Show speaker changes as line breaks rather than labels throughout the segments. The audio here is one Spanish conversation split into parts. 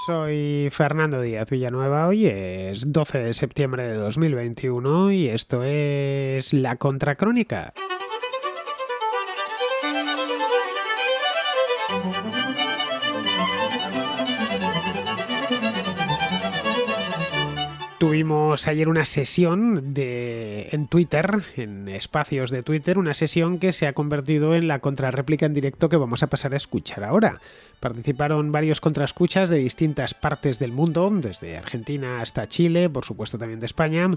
Soy Fernando Díaz Villanueva, hoy es 12 de septiembre de 2021 y esto es La Contracrónica. Tuvimos ayer una sesión en Twitter, en espacios de Twitter, una sesión que se ha convertido en la contrarréplica en directo que vamos a pasar a escuchar ahora. Participaron varios contraescuchas de distintas partes del mundo, desde Argentina hasta Chile, por supuesto también de España,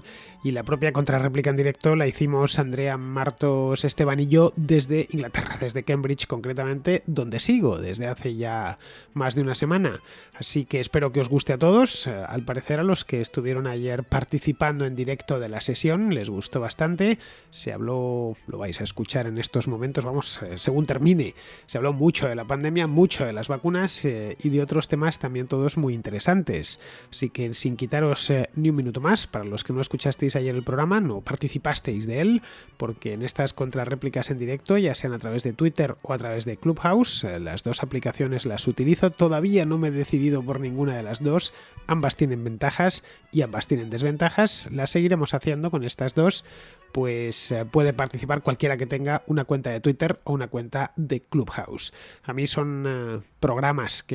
y la propia contrarréplica en directo la hicimos Andrea, Martos, Esteban y yo desde Inglaterra, desde Cambridge concretamente, donde sigo desde hace ya más de una semana. Así que espero que os guste a todos. Al parecer a los que estuvieron ayer participando en directo de la sesión les gustó bastante. Se habló, lo vais a escuchar en estos momentos, según termine, se habló mucho de la pandemia, mucho de las vacunas y de otros temas también todos muy interesantes. Así que sin quitaros ni un minuto más, para los que no escuchasteis ayer el programa, no participasteis de él, porque en estas contrarréplicas en directo, ya sean a través de Twitter o a través de Clubhouse, las dos aplicaciones las utilizo, todavía no me he decidido por ninguna de las dos, ambas tienen ventajas y ambas tienen desventajas, las seguiremos haciendo con estas dos. Pues puede participar cualquiera que tenga una cuenta de Twitter o una cuenta de Clubhouse. A mí son programas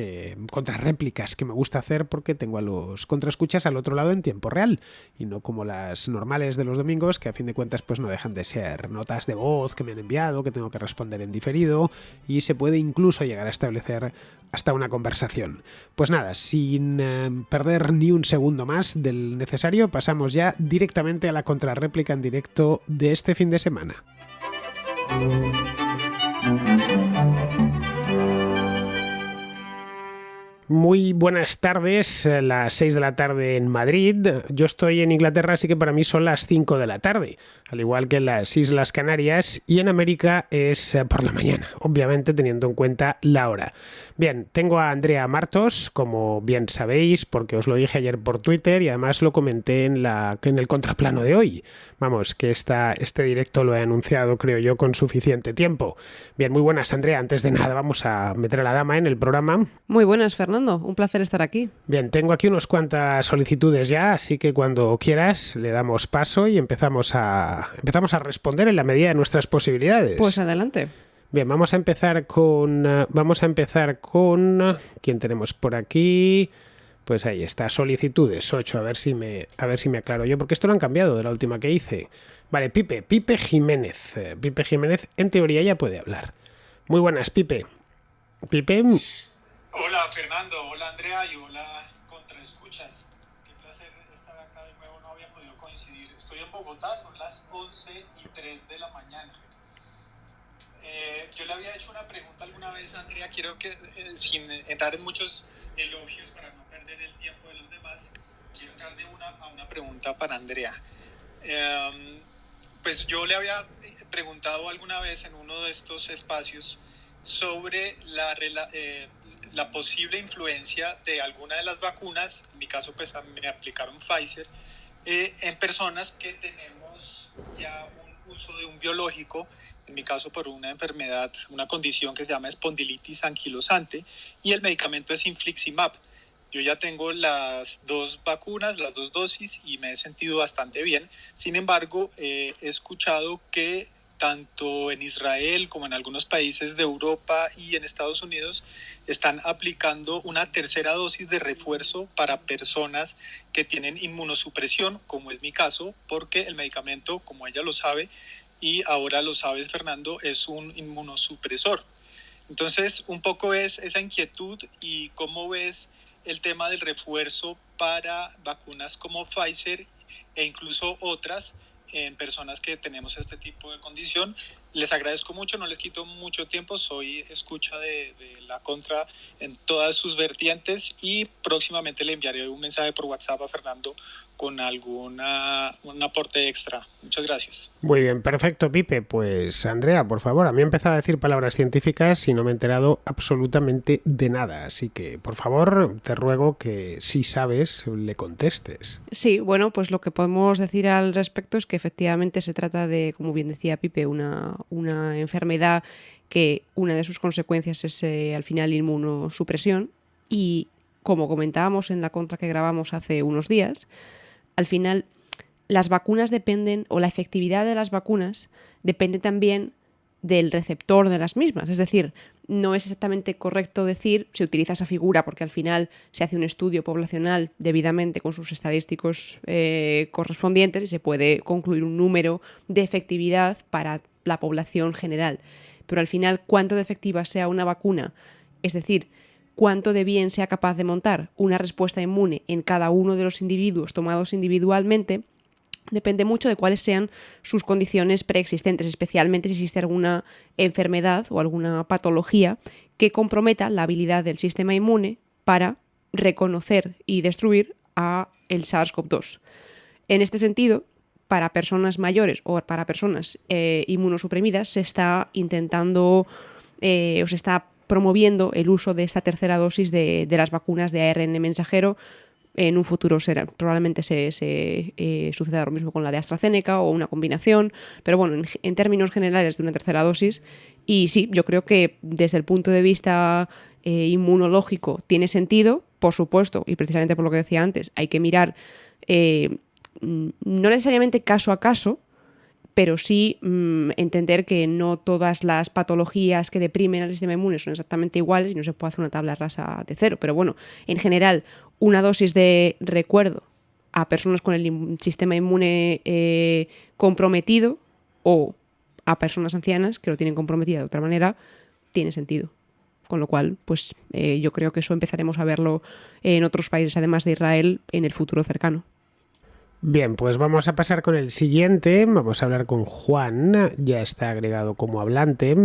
contrarréplicas que me gusta hacer porque tengo a los contraescuchas al otro lado en tiempo real y no como las normales de los domingos, que a fin de cuentas pues no dejan de ser notas de voz que me han enviado, que tengo que responder en diferido y se puede incluso llegar a establecer hasta una conversación. Pues nada, sin perder ni un segundo más del necesario, pasamos ya directamente a la contrarréplica en directo de este fin de semana. Muy buenas tardes, las 6 de la tarde en Madrid. Yo estoy en Inglaterra, así que para mí son las 5 de la tarde, al igual que en las Islas Canarias, y en América es por la mañana, obviamente teniendo en cuenta la hora. Bien, tengo a Andrea Martos, como bien sabéis, porque os lo dije ayer por Twitter y además lo comenté en el contraplano de hoy. Vamos, que este directo lo he anunciado, creo yo, con suficiente tiempo. Bien, muy buenas, Andrea. Antes de nada, vamos a meter a la dama en el programa.
Muy buenas, Fernando. Un placer estar aquí.
Bien, tengo aquí unas cuantas solicitudes ya, así que cuando quieras le damos paso y empezamos a responder en la medida de nuestras posibilidades.
Pues adelante.
Bien, vamos a empezar con ¿quién tenemos por aquí? Pues ahí está, solicitudes 8, a ver si me aclaro yo, porque esto lo han cambiado de la última que hice. Vale, Pipe Jiménez. Pipe Jiménez en teoría ya puede hablar. Muy buenas, Pipe. Pipe.
Hola Fernando, hola Andrea y hola contraescuchas. Qué placer estar acá de nuevo, no había podido coincidir. Estoy en Bogotá, son las 11:03 de la mañana. Yo le había hecho una pregunta alguna vez a Andrea, quiero que sin entrar en muchos elogios para no perder el tiempo de los demás, quiero entrar a una pregunta para Andrea. Pues yo le había preguntado alguna vez en uno de estos espacios sobre la posible influencia de alguna de las vacunas, en mi caso pues me aplicaron Pfizer, en personas que tenemos ya un uso de un biológico, en mi caso por una enfermedad, una condición que se llama espondilitis anquilosante, y el medicamento es infliximab. Yo ya tengo las dos vacunas, las dos dosis, y me he sentido bastante bien. Sin embargo, he escuchado que tanto en Israel como en algunos países de Europa y en Estados Unidos están aplicando una tercera dosis de refuerzo para personas que tienen inmunosupresión, como es mi caso, porque el medicamento, como ella lo sabe, y ahora lo sabes, Fernando, es un inmunosupresor. Entonces, un poco es esa inquietud y cómo ves el tema del refuerzo para vacunas como Pfizer e incluso otras en personas que tenemos este tipo de condición. Les agradezco mucho, no les quito mucho tiempo, soy escucha de la contra en todas sus vertientes y próximamente le enviaré un mensaje por WhatsApp a Fernando con un aporte extra. Muchas gracias.
Muy bien, perfecto, Pipe. Pues Andrea, por favor, a mí he empezado a decir palabras científicas y no me he enterado absolutamente de nada. Así que, por favor, te ruego que si sabes, le contestes.
Sí, bueno, pues lo que podemos decir al respecto es que efectivamente se trata de, como bien decía Pipe, una enfermedad que una de sus consecuencias es al final inmunosupresión y como comentábamos en la contra que grabamos hace unos días, al final las vacunas dependen, o la efectividad de las vacunas depende también del receptor de las mismas. Es decir, no es exactamente correcto decir, se utiliza esa figura porque al final se hace un estudio poblacional debidamente con sus estadísticos correspondientes y se puede concluir un número de efectividad para la población general. Pero al final, cuánto de efectiva sea una vacuna, es decir, cuánto de bien sea capaz de montar una respuesta inmune en cada uno de los individuos tomados individualmente, depende mucho de cuáles sean sus condiciones preexistentes, especialmente si existe alguna enfermedad o alguna patología que comprometa la habilidad del sistema inmune para reconocer y destruir a el SARS-CoV-2. En este sentido, para personas mayores o para personas inmunosuprimidas se está intentando o se está promoviendo el uso de esta tercera dosis de las vacunas de ARN mensajero. En un futuro probablemente suceda lo mismo con la de AstraZeneca o una combinación, pero bueno, en términos generales de una tercera dosis. Y sí, yo creo que desde el punto de vista inmunológico tiene sentido, por supuesto, y precisamente por lo que decía antes, hay que mirar no necesariamente caso a caso, pero sí entender que no todas las patologías que deprimen al sistema inmune son exactamente iguales y no se puede hacer una tabla rasa de cero. Pero bueno, en general, una dosis de recuerdo a personas con el sistema inmune comprometido o a personas ancianas que lo tienen comprometido de otra manera, tiene sentido. Con lo cual, pues yo creo que eso empezaremos a verlo en otros países, además de Israel, en el futuro cercano.
Bien, pues vamos a pasar con el siguiente. Vamos a hablar con Juan, ya está agregado como hablante.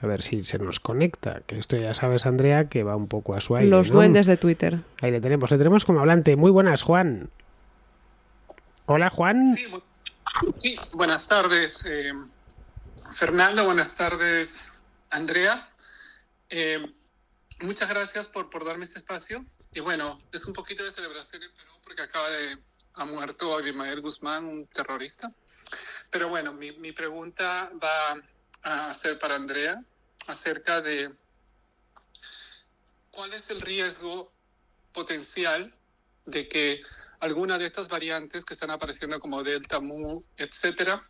A ver si se nos conecta, que esto ya sabes, Andrea, que va un poco a su aire,
Los duendes de Twitter.
Ahí le tenemos como hablante. Muy buenas, Juan. Hola, Juan.
Sí, buenas tardes, Fernando, buenas tardes, Andrea. Muchas gracias por darme este espacio. Y bueno, es un poquito de celebración en Perú porque ha muerto Abimael Guzmán, un terrorista. Pero bueno, mi pregunta va a ser para Andrea acerca de cuál es el riesgo potencial de que alguna de estas variantes que están apareciendo como Delta, Mu, etcétera,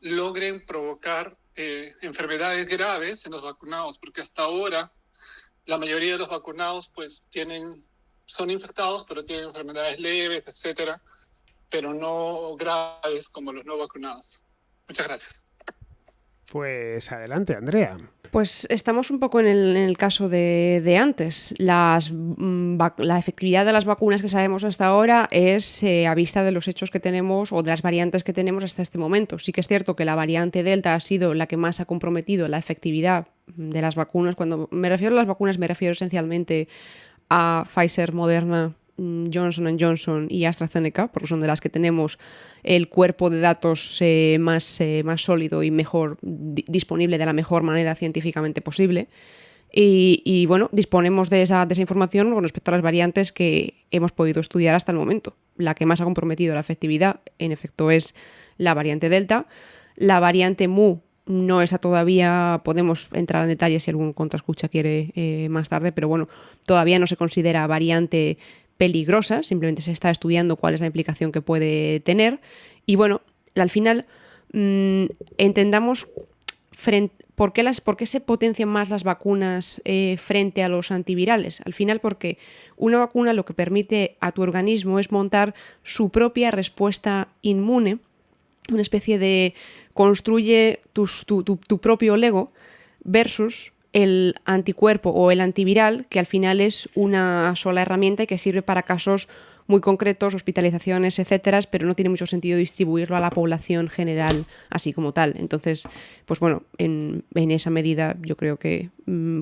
logren provocar enfermedades graves en los vacunados, porque hasta ahora la mayoría de los vacunados pues son infectados, pero tienen enfermedades leves, etcétera, pero no graves como los no vacunados. Muchas gracias.
Pues adelante, Andrea.
Pues estamos un poco en el caso de antes. La efectividad de las vacunas que sabemos hasta ahora es a vista de los hechos que tenemos o de las variantes que tenemos hasta este momento. Sí que es cierto que la variante Delta ha sido la que más ha comprometido la efectividad de las vacunas. Cuando me refiero a las vacunas, me refiero esencialmente a Pfizer, Moderna, Johnson & Johnson y AstraZeneca, porque son de las que tenemos el cuerpo de datos más sólido y mejor disponible de la mejor manera científicamente posible. Y bueno, disponemos de esa información con respecto a las variantes que hemos podido estudiar hasta el momento. La que más ha comprometido la efectividad, en efecto, es la variante Delta. La variante Mu no está todavía, podemos entrar en detalle si algún contraescucha quiere más tarde, pero bueno, todavía no se considera variante peligrosa, simplemente se está estudiando cuál es la implicación que puede tener. Y bueno, al final entendamos ¿por qué se potencian más las vacunas frente a los antivirales? Al final porque una vacuna lo que permite a tu organismo es montar su propia respuesta inmune, una especie de construye tu propio Lego versus el anticuerpo o el antiviral, que al final es una sola herramienta y que sirve para casos muy concretos, hospitalizaciones, etcétera, pero no tiene mucho sentido distribuirlo a la población general así como tal. Entonces, pues bueno, en esa medida yo creo que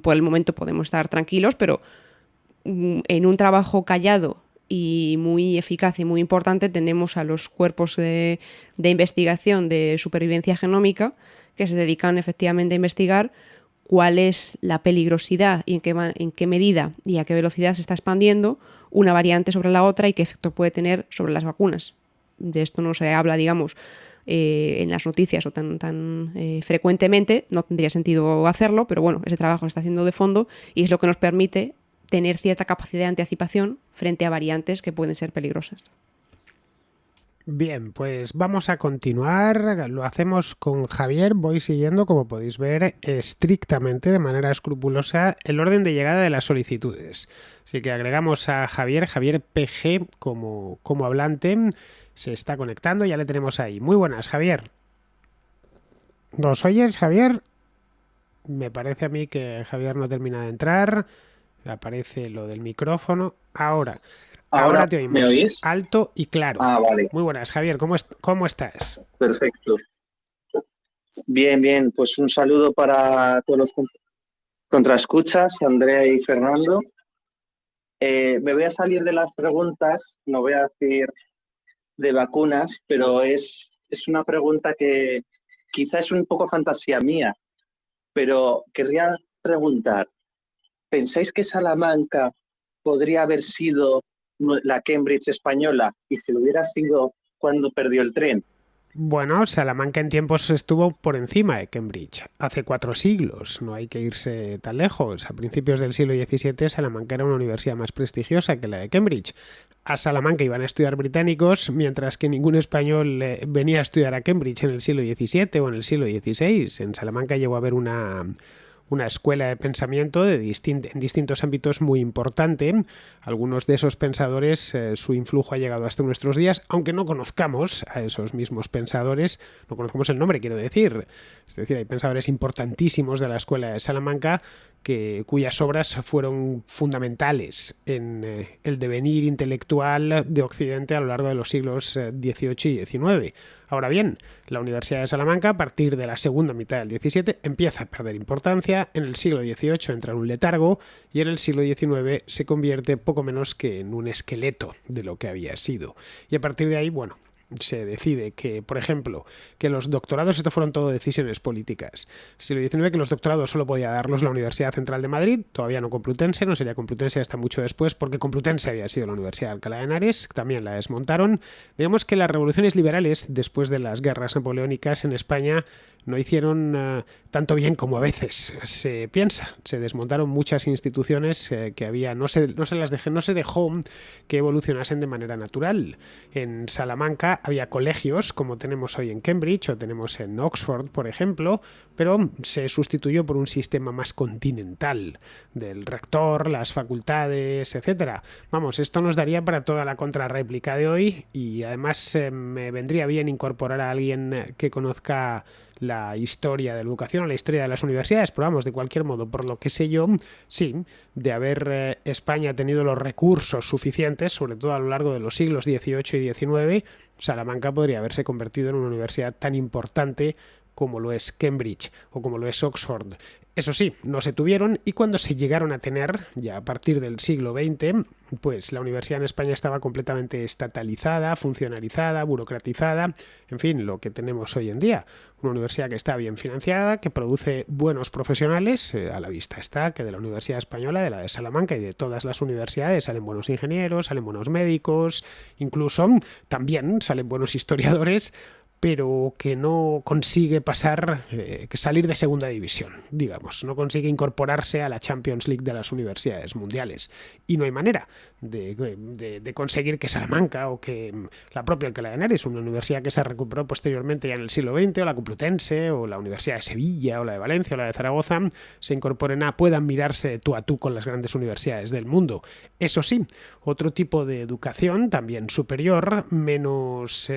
por el momento podemos estar tranquilos, pero en un trabajo callado y muy eficaz y muy importante tenemos a los cuerpos de investigación de supervivencia genómica que se dedican efectivamente a investigar cuál es la peligrosidad y en qué medida y a qué velocidad se está expandiendo una variante sobre la otra y qué efecto puede tener sobre las vacunas. De esto no se habla, digamos, en las noticias o tan frecuentemente, no tendría sentido hacerlo, pero bueno, ese trabajo se está haciendo de fondo y es lo que nos permite tener cierta capacidad de anticipación frente a variantes que pueden ser peligrosas.
Bien, pues vamos a continuar. Lo hacemos con Javier. Voy siguiendo, como podéis ver, estrictamente, de manera escrupulosa, el orden de llegada de las solicitudes. Así que agregamos a Javier PG como hablante. Se está conectando, ya le tenemos ahí. Muy buenas, Javier. ¿Nos oyes, Javier? Me parece a mí que Javier no termina de entrar. Aparece lo del micrófono. Ahora te oímos.
¿Me oís?
Alto y claro.
Vale.
Muy buenas, Javier. ¿Cómo estás?
Perfecto. Bien. Pues un saludo para todos los contraescuchas, Andrea y Fernando. Me voy a salir de las preguntas, no voy a decir de vacunas, pero es una pregunta que quizá es un poco fantasía mía, pero querría preguntar, ¿pensáis que Salamanca podría haber sido la Cambridge española y si lo hubiera sido cuando perdió el tren?
Bueno, Salamanca en tiempos estuvo por encima de Cambridge, hace 4 siglos, no hay que irse tan lejos. A principios del siglo XVII Salamanca era una universidad más prestigiosa que la de Cambridge. A Salamanca iban a estudiar británicos, mientras que ningún español venía a estudiar a Cambridge en el siglo XVII o en el siglo XVI. En Salamanca llegó a haber una escuela de pensamiento en distintos ámbitos muy importante. Algunos de esos pensadores, su influjo ha llegado hasta nuestros días, aunque no conozcamos a esos mismos pensadores, no conozcamos el nombre, quiero decir. Es decir, hay pensadores importantísimos de la escuela de Salamanca cuyas obras fueron fundamentales en el devenir intelectual de Occidente a lo largo de los siglos XVIII y XIX. Ahora bien, la Universidad de Salamanca, a partir de la segunda mitad del XVII, empieza a perder importancia, en el siglo XVIII entra en un letargo y en el siglo XIX se convierte poco menos que en un esqueleto de lo que había sido. Y a partir de ahí, bueno, se decide que, por ejemplo, que los doctorados, esto fueron todo decisiones políticas. Siglo XIX, que los doctorados solo podía darlos la Universidad Central de Madrid, todavía no Complutense, no sería Complutense hasta mucho después, porque Complutense había sido la Universidad de Alcalá de Henares, también la desmontaron. Digamos que las revoluciones liberales, después de las guerras napoleónicas en España, no hicieron tanto bien como a veces se piensa. Se desmontaron muchas instituciones que había, no se dejó que evolucionasen de manera natural. En Salamanca había colegios, como tenemos hoy en Cambridge o tenemos en Oxford, por ejemplo, pero se sustituyó por un sistema más continental del rector, las facultades, etcétera. Vamos, esto nos daría para toda la contrarréplica de hoy y además me vendría bien incorporar a alguien que conozca la historia de la educación, la historia de las universidades, pero vamos, de cualquier modo, por lo que sé yo, sí, de haber España tenido los recursos suficientes, sobre todo a lo largo de los siglos XVIII y XIX, Salamanca podría haberse convertido en una universidad tan importante como lo es Cambridge o como lo es Oxford. Eso sí, no se tuvieron y cuando se llegaron a tener, ya a partir del siglo XX, pues la universidad en España estaba completamente estatalizada, funcionarizada, burocratizada, en fin, lo que tenemos hoy en día. Una universidad que está bien financiada, que produce buenos profesionales, a la vista está que de la Universidad Española, de la de Salamanca y de todas las universidades salen buenos ingenieros, salen buenos médicos, incluso también salen buenos historiadores, pero que no consigue salir de segunda división, digamos, no consigue incorporarse a la Champions League de las universidades mundiales. Y no hay manera de conseguir que Salamanca o que la propia Alcalá de Henares, una universidad que se recuperó posteriormente ya en el siglo XX, o la Complutense, o la Universidad de Sevilla, o la de Valencia, o la de Zaragoza, se incorporen puedan mirarse tú a tú con las grandes universidades del mundo. Eso sí, otro tipo de educación también superior, menos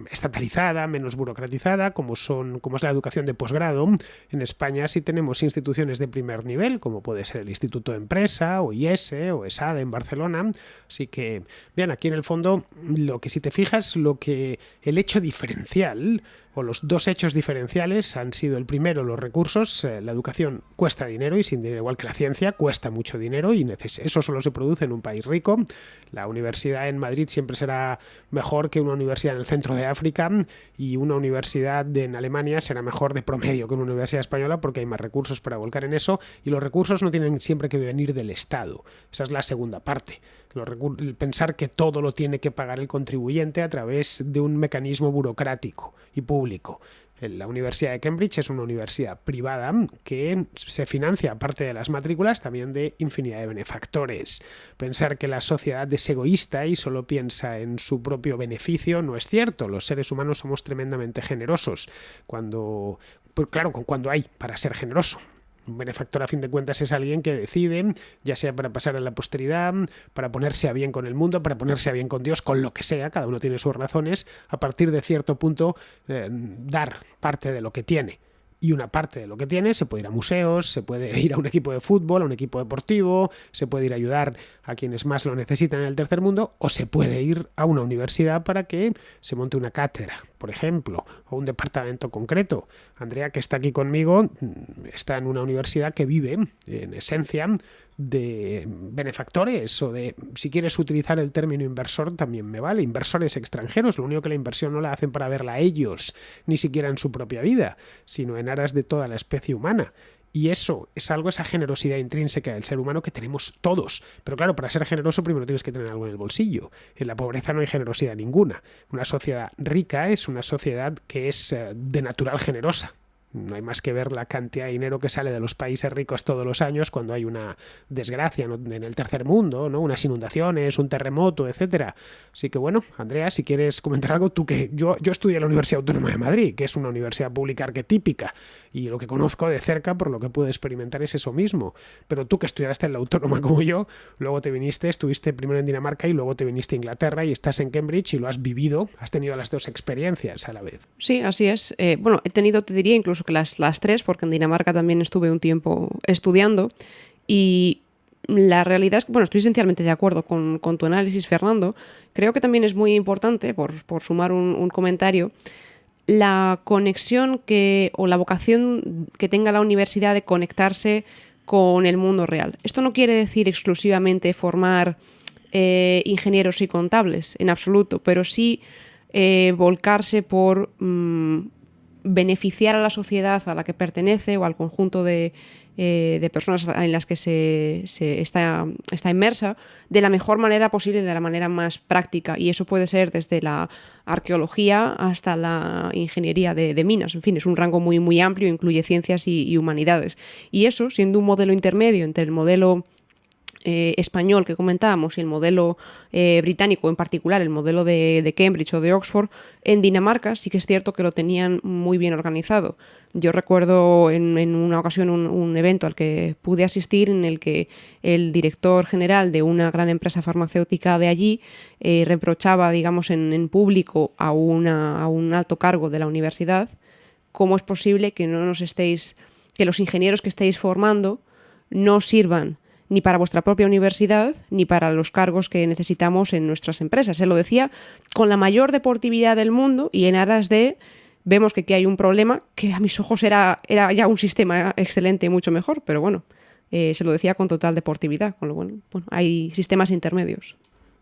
estatalizada, menos burocratizada, como es la educación de posgrado. En España sí tenemos instituciones de primer nivel, como puede ser el Instituto de Empresa, o IES, o ESADE en Barcelona. Así que, bien, aquí en el fondo, lo que si te fijas, el hecho diferencial, o los dos hechos diferenciales han sido el primero, los recursos. La educación cuesta dinero y sin dinero, igual que la ciencia, cuesta mucho dinero y eso solo se produce en un país rico. La universidad en Madrid siempre será mejor que una universidad en el centro de África y una universidad en Alemania será mejor de promedio que una universidad española porque hay más recursos para volcar en eso y los recursos no tienen siempre que venir del Estado. Esa es la segunda parte. Pensar que todo lo tiene que pagar el contribuyente a través de un mecanismo burocrático y público. La Universidad de Cambridge es una universidad privada que se financia, aparte de las matrículas, también de infinidad de benefactores. Pensar que la sociedad es egoísta y solo piensa en su propio beneficio no es cierto. Los seres humanos somos tremendamente generosos cuando hay para ser generoso. Un benefactor, a fin de cuentas, es alguien que decide, ya sea para pasar a la posteridad, para ponerse a bien con el mundo, para ponerse a bien con Dios, con lo que sea, cada uno tiene sus razones, a partir de cierto punto dar parte de lo que tiene. Y una parte de lo que tiene se puede ir a museos, se puede ir a un equipo de fútbol, a un equipo deportivo, se puede ir a ayudar a quienes más lo necesitan en el tercer mundo, o se puede ir a una universidad para que se monte una cátedra, por ejemplo, o un departamento concreto. Andrea, que está aquí conmigo, está en una universidad que vive, en esencia, de benefactores, o de, si quieres utilizar el término inversor, también me vale, inversores extranjeros. Lo único que la inversión no la hacen para verla a ellos, ni siquiera en su propia vida, sino en aras de toda la especie humana. Y eso es algo, esa generosidad intrínseca del ser humano que tenemos todos. Pero claro, para ser generoso primero tienes que tener algo en el bolsillo. En la pobreza no hay generosidad ninguna. Una sociedad rica es una sociedad que es de natural generosa. No hay más que ver la cantidad de dinero que sale de los países ricos todos los años cuando hay una desgracia, ¿no?, en el tercer mundo, ¿no?, unas inundaciones, un terremoto, etcétera. Así que bueno, Andrea, si quieres comentar algo, tú que yo estudié en la Universidad Autónoma de Madrid, que es una universidad pública arquetípica, y lo que conozco de cerca, por lo que puedo experimentar, es eso mismo. Pero tú que estudiaste en la Autónoma como yo, luego te viniste, estuviste primero en Dinamarca y luego te viniste a Inglaterra y estás en Cambridge y lo has vivido, has tenido las dos experiencias a la vez.
Sí, así es. Bueno, he tenido, te diría, incluso que las tres, porque en Dinamarca también estuve un tiempo estudiando, y la realidad es que, bueno, estoy esencialmente de acuerdo con tu análisis, Fernando. Creo que también es muy importante, por sumar un comentario, la conexión o la vocación que tenga la universidad de conectarse con el mundo real. Esto no quiere decir exclusivamente formar ingenieros y contables, en absoluto, pero sí volcarse por beneficiar a la sociedad a la que pertenece o al conjunto de personas en las que se está inmersa de la mejor manera posible, de la manera más práctica. Y eso puede ser desde la arqueología hasta la ingeniería de minas. En fin, es un rango muy, muy amplio, incluye ciencias y humanidades. Y eso, siendo un modelo intermedio entre el modelo español que comentábamos y el modelo británico, en particular el modelo de Cambridge o de Oxford, en Dinamarca sí que es cierto que lo tenían muy bien organizado. Yo recuerdo en una ocasión un evento al que pude asistir en el que el director general de una gran empresa farmacéutica de allí reprochaba, digamos, en público a un alto cargo de la universidad cómo es posible que que los ingenieros que estáis formando no sirvan ni para vuestra propia universidad, ni para los cargos que necesitamos en nuestras empresas. Se lo decía con la mayor deportividad del mundo y en aras de, vemos que aquí hay un problema que a mis ojos era ya un sistema excelente y mucho mejor, pero bueno, se lo decía con total deportividad, con lo bueno, hay sistemas intermedios.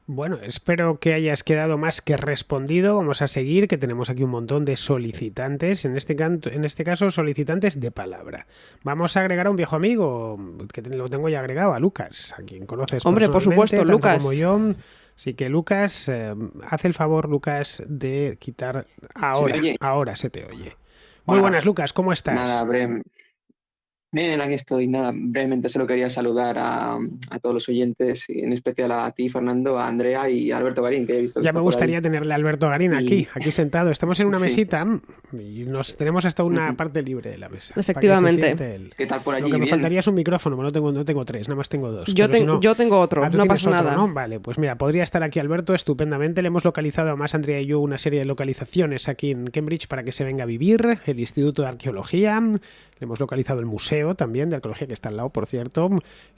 Bueno, espero que hayas quedado más que respondido. Vamos a seguir, que tenemos aquí un montón de solicitantes, en este caso solicitantes de palabra. Vamos a agregar a un viejo amigo, que lo tengo ya agregado, a Lucas, a quien conoces.
Hombre, por supuesto,
tanto
Lucas.
Como yo. Así que Lucas, haz el favor, Lucas, de quitar ahora. Ahora se te oye. Muy buenas, Lucas, ¿cómo estás?
Nada, bien, aquí estoy. Nada, brevemente solo quería saludar a todos los oyentes, y en especial a ti, Fernando, a Andrea y a Alberto Garín, que he visto que
ya
está
me gustaría tenerle a Alberto Garín aquí sentado. Estamos en una mesita y nos tenemos hasta una parte libre de la mesa.
Efectivamente.
¿Qué tal por allí?
Lo que me
Bien.
faltaría es un micrófono, pero no tengo tres, nada más tengo dos.
Yo tengo otro, no pasa nada.
¿No? Vale, pues mira, podría estar aquí Alberto estupendamente. Le hemos localizado, además Andrea y yo, una serie de localizaciones aquí en Cambridge para que se venga a vivir, el Instituto de Arqueología. Le hemos localizado el museo también de arqueología, que está al lado, por cierto,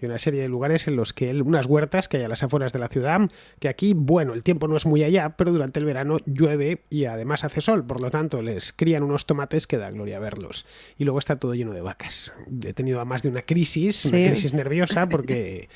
y una serie de lugares en los que unas huertas que hay a las afueras de la ciudad, que aquí, bueno, el tiempo no es muy allá, pero durante el verano llueve y además hace sol, por lo tanto les crían unos tomates que da gloria verlos. Y luego está todo lleno de vacas. He tenido más de una crisis nerviosa porque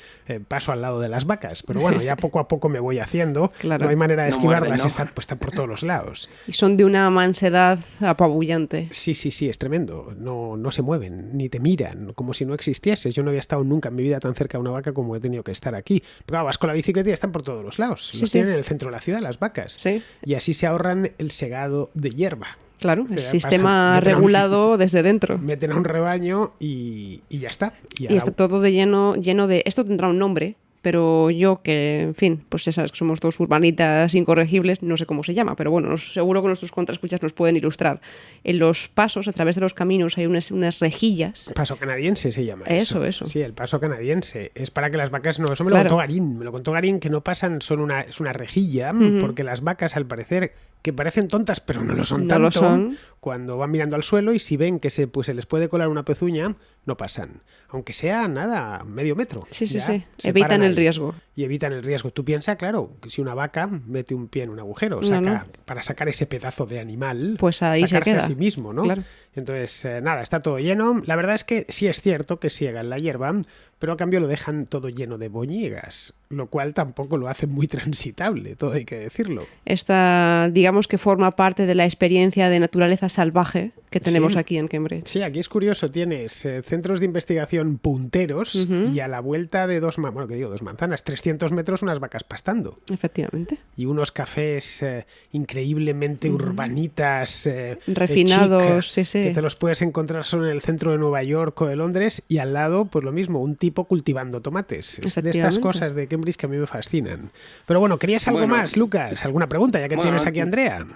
paso al lado de las vacas, pero bueno, ya poco a poco me voy haciendo,
claro.
No hay manera de esquivarlas,
muerden, ¿no?
están por todos los lados.
Y son de una mansedad apabullante.
Sí, es tremendo. No se mueven, ni te miran, como si no existieses. Yo no había estado nunca en mi vida tan cerca de una vaca como he tenido que estar aquí. Pero claro, vas con la bicicleta y están por todos los lados. Los tienen en el centro de la ciudad, las vacas.
Sí.
Y así se ahorran el segado de hierba.
Claro,
Que
el
ya
sistema
pasan,
regulado desde dentro.
meten a un rebaño y ya está.
Y
ahora-
está todo de lleno de... Esto tendrá un nombre, pero yo que, en fin, pues ya sabes que somos dos urbanitas incorregibles, no sé cómo se llama, pero bueno, seguro que nuestros contraescuchas nos pueden ilustrar. En los pasos, a través de los caminos, hay unas rejillas.
Paso canadiense se llama
Eso.
Sí, el paso canadiense. Es para que las vacas no... Eso
Claro.
me lo contó Garín, que no pasan, es una rejilla, porque las vacas, al parecer, que parecen tontas, pero no lo son
No
tanto,
lo son.
cuando van mirando al suelo y si ven que se les puede colar una pezuña, no pasan. Aunque sea, nada, medio metro.
Sí,
Ya
sí.
se
Evitan
paran
el
ahí.
riesgo.
Y evitan el riesgo. Tú piensas, claro, que si una vaca mete un pie en un agujero,
No.
para sacar ese pedazo de animal,
Pues ahí se
sacarse
queda.
a sí mismo, ¿no?
Claro.
Entonces, nada, está todo lleno. La verdad es que sí es cierto que siegan la hierba, pero a cambio lo dejan todo lleno de boñigas, lo cual tampoco lo hace muy transitable, todo hay que decirlo.
Esta, digamos que forma parte de la experiencia de naturaleza salvaje que tenemos
Sí.
aquí en Cambridge.
Sí, aquí es curioso, tienes centros de investigación punteros y a la vuelta de dos manzanas, 300 metros, unas vacas pastando.
Efectivamente.
Y unos cafés increíblemente urbanitas,
Refinados,
chic,
sí.
que te los puedes encontrar solo en el centro de Nueva York o de Londres, y al lado, pues lo mismo, un tipo cultivando tomates. Es de estas
Efectivamente.
cosas de Cambridge que a mí me fascinan. Pero bueno, ¿querías algo
Bueno.
más, Lucas? ¿Alguna pregunta, ya que
Bueno,
tienes aquí a Andrea?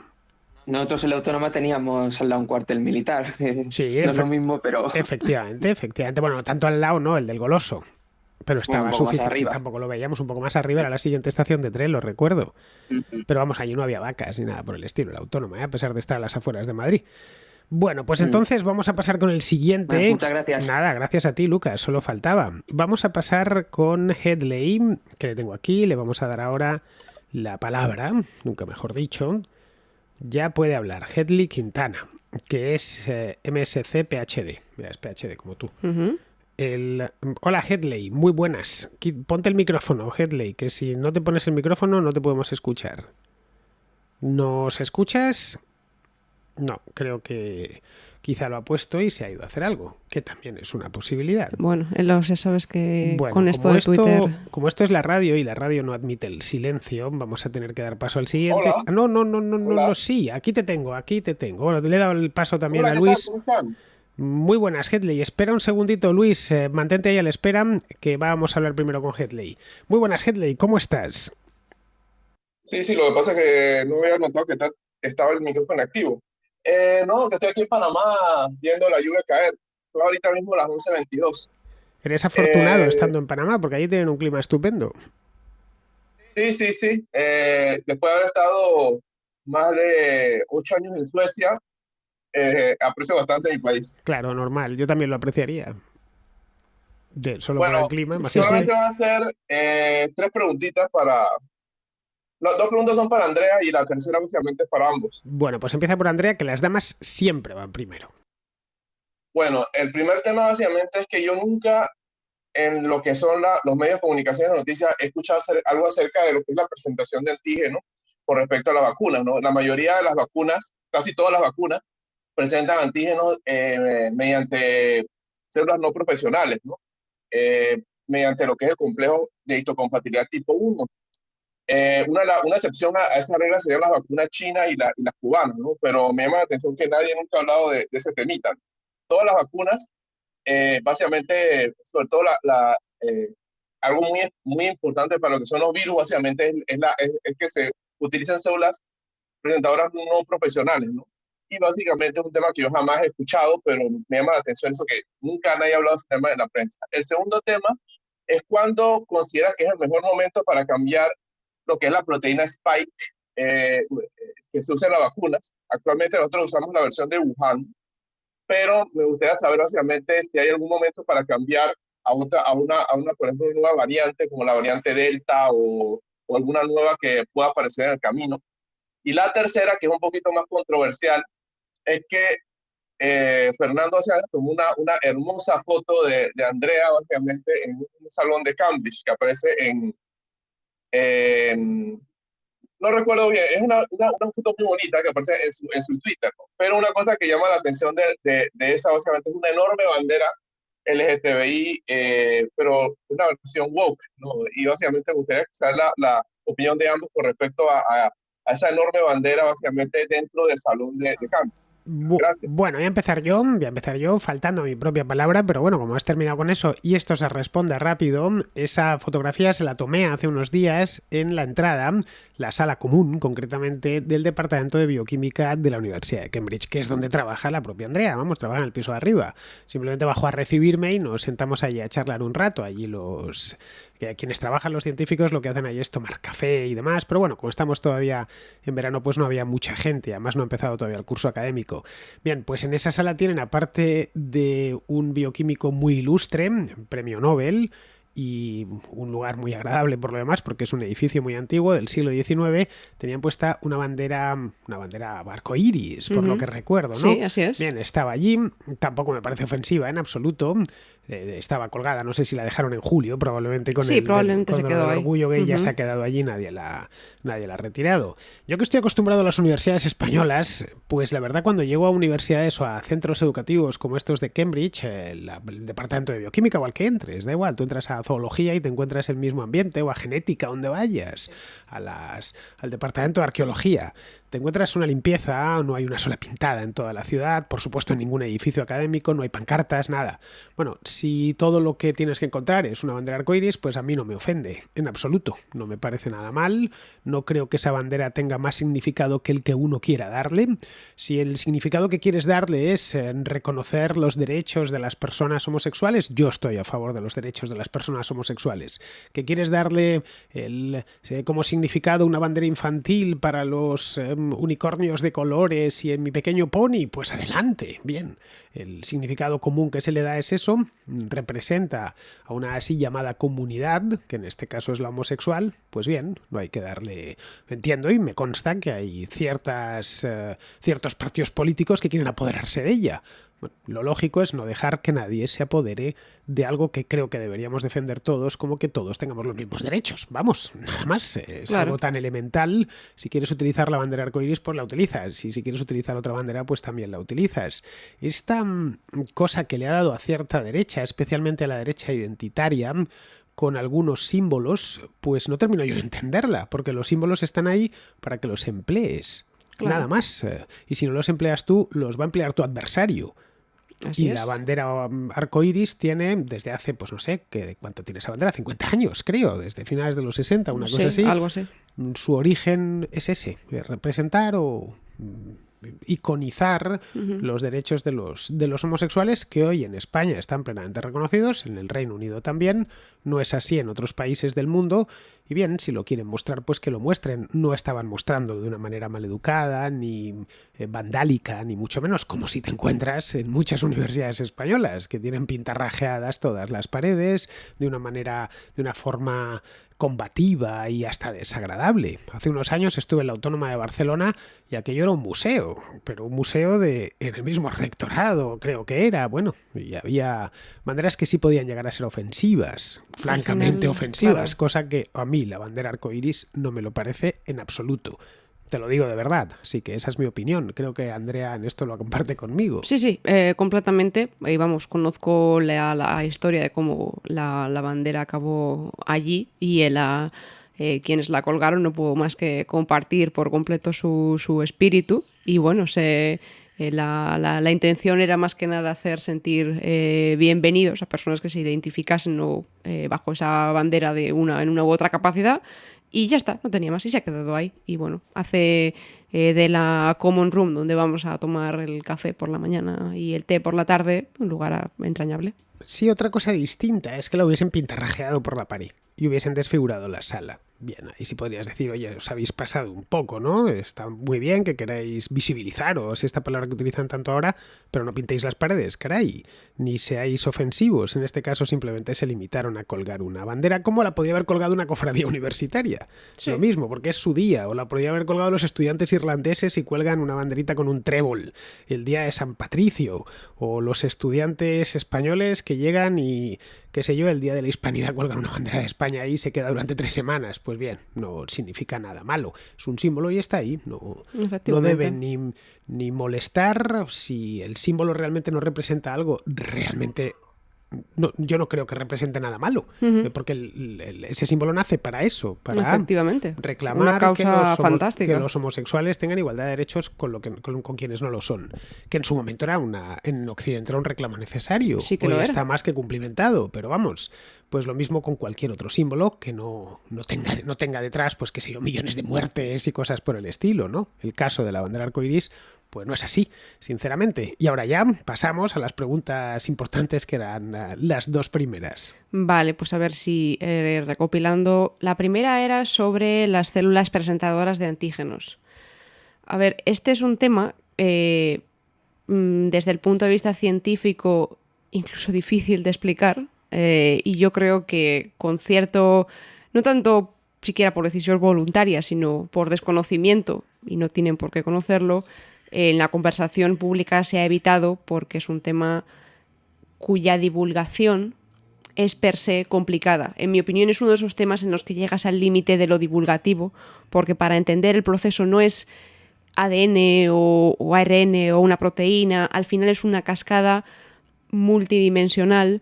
Nosotros en la Autónoma teníamos al lado un cuartel militar.
Sí,
No es lo mismo, pero
efectivamente. Bueno, tanto al lado, ¿no? El del Goloso. Pero estaba
un poco más
suficiente.
arriba.
Tampoco lo veíamos un poco más arriba, era la siguiente estación de tren, lo recuerdo. Pero vamos, allí no había vacas ni nada por el estilo, la Autónoma, a pesar de estar a las afueras de Madrid. Bueno, pues entonces vamos a pasar con el siguiente.
Bueno, muchas gracias.
Nada, gracias a ti, Lucas, solo faltaba. Vamos a pasar con Headley, que le tengo aquí, le vamos a dar ahora la palabra, nunca mejor dicho. Ya puede hablar Headley Quintana, que es MSc PhD. Mira, es PhD como tú.
Ujú.
Hola, Headley, muy buenas. Ponte el micrófono, Headley, que si no te pones el micrófono no te podemos escuchar. ¿Nos escuchas? No, creo que quizá lo ha puesto y se ha ido a hacer algo, que también es una posibilidad.
Bueno, ya sabes que
Bueno,
con esto
como
de Twitter...
como esto es la radio y la radio no admite el silencio, vamos a tener que dar paso al siguiente.
Hola.
Ah, no,
Hola.
sí, aquí te tengo. Bueno, le he dado el paso también
Hola,
a
¿qué
Luis.
tal? ¿Cómo están?
Muy buenas, Headley. Espera un segundito, Luis. Mantente ahí a la espera, que vamos a hablar primero con Headley. Muy buenas, Headley. ¿Cómo estás?
Sí, lo que pasa es que no había notado que estaba el micrófono activo. No, que estoy aquí en Panamá viendo la lluvia caer. Son ahorita mismo las 11:22.
Eres afortunado
Eh,
estando en Panamá, porque allí tienen un clima estupendo.
sí. Después de haber estado más de 8 años en Suecia, aprecio bastante mi país.
Claro, normal. Yo también lo apreciaría. Solo por el
Bueno,
clima,
Sí,
imagínate.
solamente van a hacer 3 preguntitas para... Las 2 preguntas son para Andrea y la tercera básicamente es para ambos.
Bueno, pues empieza por Andrea, que las damas siempre van primero.
Bueno, el primer tema básicamente es que yo nunca en lo que son los medios de comunicación y de noticias he escuchado algo acerca de lo que es la presentación de antígeno con respecto a las vacunas, ¿no? La mayoría de las vacunas, casi todas las vacunas, presentan antígenos mediante células no profesionales, ¿no? Mediante lo que es el complejo de histocompatibilidad tipo 1. Una excepción a esa regla serían las vacunas chinas y las cubanas, ¿no? Pero me llama la atención que nadie nunca ha hablado de ese temita. Todas las vacunas, básicamente, sobre todo algo muy importante para lo que son los virus, básicamente es que se utilizan células presentadoras no profesionales, ¿no? Y básicamente es un tema que yo jamás he escuchado, pero me llama la atención eso que nunca nadie ha hablado de ese tema en la prensa. El segundo tema es cuando considera que es el mejor momento para cambiar lo que es la proteína Spike que se usa en las vacunas. Actualmente nosotros usamos la versión de Wuhan, pero me gustaría saber básicamente si hay algún momento para cambiar a una, por ejemplo, nueva variante como la variante Delta o alguna nueva que pueda aparecer en el camino. Y la tercera, que es un poquito más controversial, es que Fernando tomó una hermosa foto de Andrea básicamente en un salón de Cambridge que aparece no recuerdo bien, es una foto muy bonita que aparece en su Twitter, ¿no? Pero una cosa que llama la atención de esa básicamente es una enorme bandera LGTBI, pero una versión woke, ¿no? Y básicamente me gustaría saber la opinión de ambos con respecto a esa enorme bandera básicamente dentro del salón de Cambridge. Gracias.
Bueno, voy a empezar yo faltando a mi propia palabra, pero bueno, como has terminado con eso y esto se responde rápido, esa fotografía se la tomé hace unos días en la entrada, la sala común, concretamente, del Departamento de Bioquímica de la Universidad de Cambridge, que es donde trabaja la propia Andrea, vamos, trabaja en el piso de arriba. Simplemente bajó a recibirme y nos sentamos allí a charlar un rato, allí quienes trabajan, los científicos, lo que hacen ahí es tomar café y demás, pero bueno, como estamos todavía en verano, pues no había mucha gente, además no ha empezado todavía el curso académico. Bien, pues en esa sala tienen, aparte de un bioquímico muy ilustre, premio Nobel, y un lugar muy agradable por lo demás, porque es un edificio muy antiguo del siglo XIX, tenían puesta una bandera arcoíris, por lo que recuerdo, ¿no?
Sí, así es.
Bien, estaba allí, tampoco me parece ofensiva en absoluto, estaba colgada, no sé si la dejaron en julio, probablemente con
probablemente
con
se quedó
el
ahí.
orgullo que ella se ha quedado allí, nadie la ha retirado. Yo que estoy acostumbrado a las universidades españolas, pues la verdad cuando llego a universidades o a centros educativos como estos de Cambridge, el departamento de bioquímica o al que entres, da igual, tú entras a zoología y te encuentras el mismo ambiente, o a genética, donde vayas, al departamento de arqueología. Te encuentras una limpieza, no hay una sola pintada en toda la ciudad, por supuesto en ningún edificio académico, no hay pancartas, nada. Bueno, si todo lo que tienes que encontrar es una bandera arcoíris, pues a mí no me ofende, en absoluto. No me parece nada mal, no creo que esa bandera tenga más significado que el que uno quiera darle. Si el significado que quieres darle es reconocer los derechos de las personas homosexuales, yo estoy a favor de los derechos de las personas homosexuales. ¿Que quieres darle como significado una bandera infantil para los unicornios de colores y en mi pequeño pony? Pues adelante, bien. El significado común que se le da es eso, representa a una así llamada comunidad, que en este caso es la homosexual, pues bien, no hay que darle... Entiendo y me consta que hay ciertos partidos políticos que quieren apoderarse de ella. Bueno, lo lógico es no dejar que nadie se apodere de algo que creo que deberíamos defender todos, como que todos tengamos los mismos derechos. Vamos, nada más. Es algo tan elemental. Si quieres utilizar la bandera arcoíris, pues la utilizas. Y si quieres utilizar otra bandera, pues también la utilizas. Esta cosa que le ha dado a cierta derecha, especialmente a la derecha identitaria, con algunos símbolos, pues no termino yo de entenderla, porque los símbolos están ahí para que los emplees. Claro. Nada más. Y si no los empleas tú, los va a emplear tu adversario.
Así es.
La bandera arcoíris tiene desde hace, pues no sé, ¿cuánto tiene esa bandera? 50 años, creo, desde finales de los 60, una cosa así.
Algo así.
Su origen es ese, representar o iconizar los derechos de los homosexuales, que hoy en España están plenamente reconocidos, en el Reino Unido también, no es así en otros países del mundo, y bien, si lo quieren mostrar, pues que lo muestren. No estaban mostrando de una manera maleducada, ni vandálica, ni mucho menos, como si te encuentras en muchas universidades españolas, que tienen pintarrajeadas todas las paredes, de una forma combativa y hasta desagradable. Hace unos años estuve en la Autónoma de Barcelona y aquello era un museo, pero un museo en el mismo rectorado, creo que era. Bueno, y había banderas que sí podían llegar a ser ofensivas, francamente ofensivas, claro. Cosa que a mí la bandera arcoíris no me lo parece en absoluto. Te lo digo de verdad, así que esa es mi opinión. Creo que Andrea en esto lo comparte conmigo.
Sí, completamente. Y vamos, conozco la historia de cómo la bandera acabó allí y quienes la colgaron. No puedo más que compartir por completo su espíritu. Y bueno, la intención era más que nada hacer sentir bienvenidos a personas que se identificasen bajo esa bandera en una u otra capacidad. Y ya está, no tenía más y se ha quedado ahí. Y bueno, hace de la Common Room, donde vamos a tomar el café por la mañana y el té por la tarde, un lugar entrañable.
Sí, otra cosa distinta es que la hubiesen pintarrajeado por la pared y hubiesen desfigurado la sala. Bien, ahí sí podrías decir, oye, os habéis pasado un poco, ¿no? Está muy bien que queráis visibilizaros, esta palabra que utilizan tanto ahora, pero no pintéis las paredes, caray, ni seáis ofensivos. En este caso simplemente se limitaron a colgar una bandera, como la podía haber colgado una cofradía universitaria. Sí. Lo mismo, porque es su día, o la podía haber colgado los estudiantes irlandeses y cuelgan una banderita con un trébol, el día de San Patricio, o los estudiantes españoles que llegan y, qué sé yo, el día de la Hispanidad cuelgan una bandera de España ahí y se queda durante 3 semanas. Pues bien, no significa nada malo. Es un símbolo y está ahí. No debe ni molestar. Si el símbolo realmente no representa algo realmente yo no creo que represente nada malo, porque ese símbolo nace para eso, para
Efectivamente.
reclamar
Una causa fantástica.
que los homosexuales tengan igualdad de derechos con quienes no lo son, que en su momento en Occidente era un reclamo necesario.
Sí que
Hoy
lo era.
está más que cumplimentado, pero vamos, pues lo mismo con cualquier otro símbolo que no tenga detrás, pues que sé yo, millones de muertes y cosas por el estilo, ¿no? El caso de la bandera arcoiris, pues no es así, sinceramente. Y ahora ya pasamos a las preguntas importantes, que eran las dos primeras.
Vale, pues a ver si recopilando. La primera era sobre las células presentadoras de antígenos. A ver, este es un tema desde el punto de vista científico incluso difícil de explicar, y yo creo que con cierto, no tanto siquiera por decisión voluntaria, sino por desconocimiento, y no tienen por qué conocerlo, en la conversación pública se ha evitado porque es un tema cuya divulgación es per se complicada. En mi opinión, es uno de esos temas en los que llegas al límite de lo divulgativo, porque para entender el proceso no es ADN o ARN o una proteína, al final es una cascada multidimensional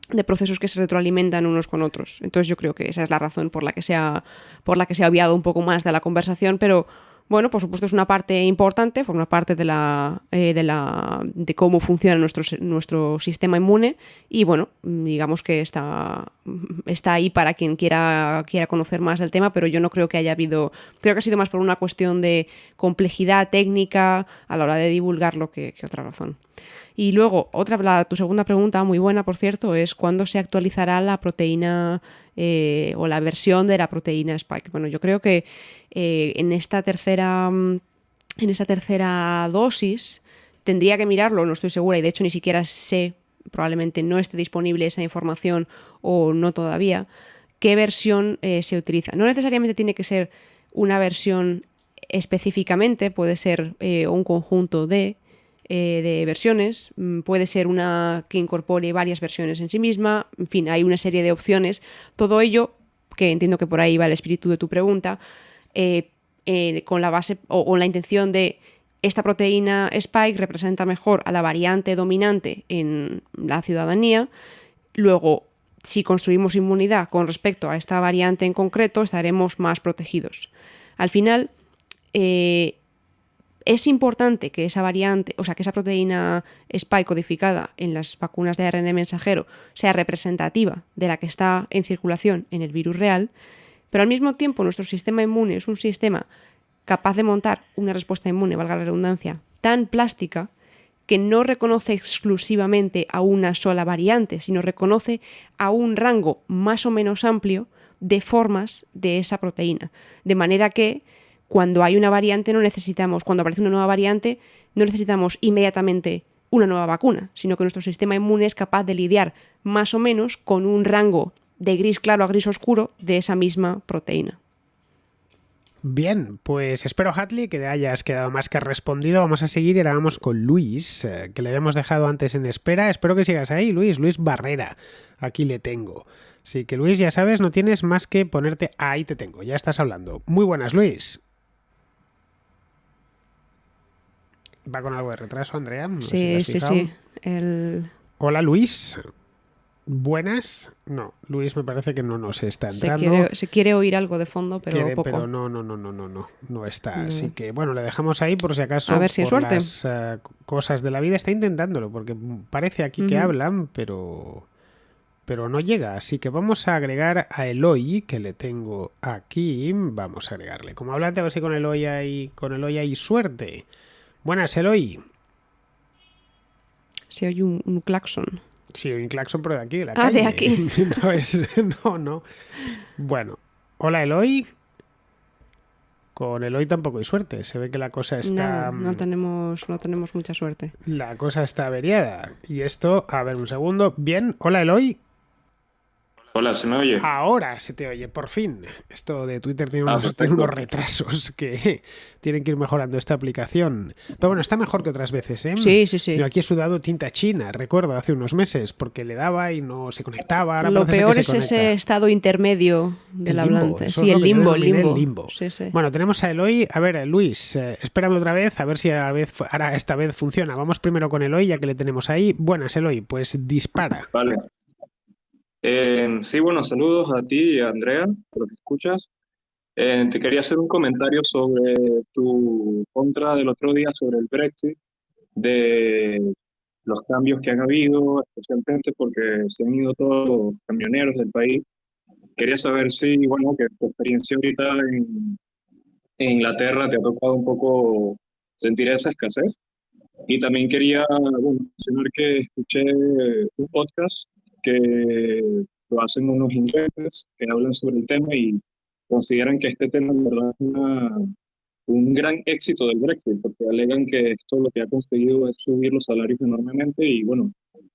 de procesos que se retroalimentan unos con otros. Entonces yo creo que esa es la razón por la que se ha obviado un poco más de la conversación, pero bueno, por supuesto es una parte importante, forma parte de cómo funciona nuestro sistema inmune, y bueno, digamos que está ahí para quien quiera conocer más del tema, pero yo no creo que haya habido, creo que ha sido más por una cuestión de complejidad técnica a la hora de divulgarlo que otra razón. Y luego, tu segunda pregunta, muy buena por cierto, es ¿cuándo se actualizará la proteína o la versión de la proteína Spike? Bueno, yo creo que en esta tercera dosis tendría que mirarlo, no estoy segura, y de hecho ni siquiera sé, probablemente no esté disponible esa información o no todavía, qué versión se utiliza. No necesariamente tiene que ser una versión específicamente, puede ser un conjunto de versiones, puede ser una que incorpore varias versiones en sí misma, en fin, hay una serie de opciones. Todo ello, que entiendo que por ahí va el espíritu de tu pregunta, con la base o la intención de esta proteína Spike representa mejor a la variante dominante en la ciudadanía. Luego, si construimos inmunidad con respecto a esta variante en concreto, estaremos más protegidos. Al final, es importante que esa variante, o sea, que esa proteína Spike codificada en las vacunas de ARN mensajero sea representativa de la que está en circulación en el virus real, pero al mismo tiempo nuestro sistema inmune es un sistema capaz de montar una respuesta inmune, valga la redundancia, tan plástica que no reconoce exclusivamente a una sola variante, sino reconoce a un rango más o menos amplio de formas de esa proteína. De manera que cuando hay una variante cuando aparece una nueva variante, no necesitamos inmediatamente una nueva vacuna, sino que nuestro sistema inmune es capaz de lidiar más o menos con un rango de gris claro a gris oscuro de esa misma proteína.
Bien, pues espero, Hatley, que hayas quedado más que respondido. Vamos a seguir y ahora vamos con Luis, que le habíamos dejado antes en espera. Espero que sigas ahí, Luis Barrera. Aquí le tengo. Así que, Luis, ya sabes, no tienes más que ponerte... Ahí te tengo, ya estás hablando. Muy buenas, Luis. Va con algo de retraso, Andrea. No sé si te has fijado. Hola, Luis. Buenas. No, Luis me parece que no nos está entrando.
Se quiere oír algo de fondo, pero poco.
Pero no está. Así que bueno, le dejamos ahí por si acaso.
A ver si hay suerte.
Las cosas de la vida está intentándolo, porque parece aquí que hablan, pero no llega. Así que vamos a agregar a Eloy, que le tengo aquí. Vamos a agregarle como hablante, a ver si con Eloy hay suerte. Buenas, Eloy.
Se oye un claxon.
Sí, un claxon, pero de aquí, de la calle.
De aquí.
No. Bueno, hola, Eloy. Con Eloy tampoco hay suerte. Se ve que la cosa está...
No tenemos mucha suerte.
La cosa está averiada. Y esto, a ver un segundo. Bien, hola, Eloy.
Hola, ¿se me oye?
Ahora se te oye, por fin. Esto de Twitter tiene unos
Perfecto.
retrasos que tienen que ir mejorando esta aplicación. Pero bueno, está mejor que otras veces, ¿eh?
Sí, sí,
Yo
sí.
aquí he sudado tinta china, recuerdo, hace unos meses, porque le daba y no se conectaba. Ahora
Lo
parece ser
peor
que
es
se
ese
conecta.
estado intermedio del
El limbo,
hablante.
eso
Sí,
es lo
el
que yo
limbo, el
denominé
limbo.
el limbo.
Sí, sí.
Bueno, tenemos a Eloy. A ver, Luis, espérame otra vez, a ver si ahora esta vez funciona. Vamos primero con Eloy, ya que le tenemos ahí. Buenas, Eloy, pues dispara.
Vale. Sí, bueno, saludos a ti y a Andrea, por lo que escuchas. Te quería hacer un comentario sobre tu contra del otro día sobre el Brexit, de los cambios que han habido, especialmente porque se han ido todos los camioneros del país. Quería saber si, bueno, que tu experiencia ahorita en Inglaterra te ha tocado un poco sentir esa escasez. Y también quería, bueno, mencionar que escuché un podcast que lo hacen unos ingleses que hablan sobre el tema y consideran que este tema en verdad es un gran éxito del Brexit, porque alegan que esto lo que ha conseguido es subir los salarios enormemente y bueno,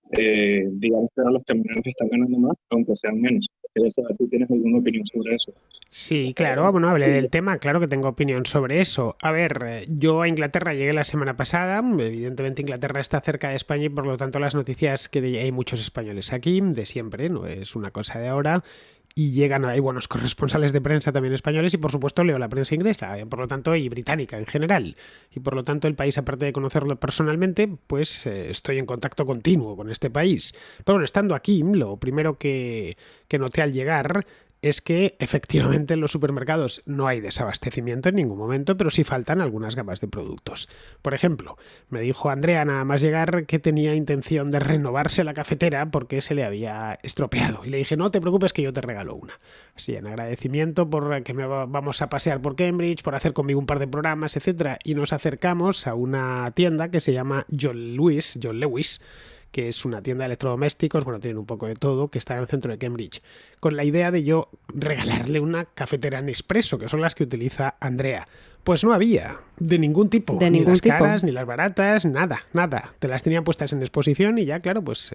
digamos que ahora los camioneros están ganando más, aunque sean menos. Quería saber si tienes alguna opinión sobre eso.
Sí, claro, bueno, hablé del tema, claro que tengo opinión sobre eso. A ver, yo a Inglaterra llegué la semana pasada, evidentemente Inglaterra está cerca de España y por lo tanto las noticias que hay muchos españoles aquí, de siempre, no es una cosa de ahora, y llegan, hay buenos corresponsales de prensa también españoles y por supuesto leo la prensa inglesa, por lo tanto, y británica en general. Y por lo tanto el país, aparte de conocerlo personalmente, pues estoy en contacto continuo con este país. Pero bueno, estando aquí, lo primero que noté al llegar es que efectivamente en los supermercados no hay desabastecimiento en ningún momento, pero sí faltan algunas gamas de productos. Por ejemplo, me dijo Andrea nada más llegar que tenía intención de renovarse la cafetera porque se le había estropeado. Y le dije, no te preocupes que yo te regalo una. Así, en agradecimiento por que vamos a pasear por Cambridge, por hacer conmigo un par de programas, etcétera. Y nos acercamos a una tienda que se llama John Lewis, que es una tienda de electrodomésticos, bueno, tienen un poco de todo, que está en el centro de Cambridge, con la idea de yo regalarle una cafetera Nespresso, que son las que utiliza Andrea. Pues no había, de ningún tipo,
De
ni
ningún
las
tipo.
caras, ni las baratas, nada, nada. Te las tenían puestas en exposición y ya, claro, pues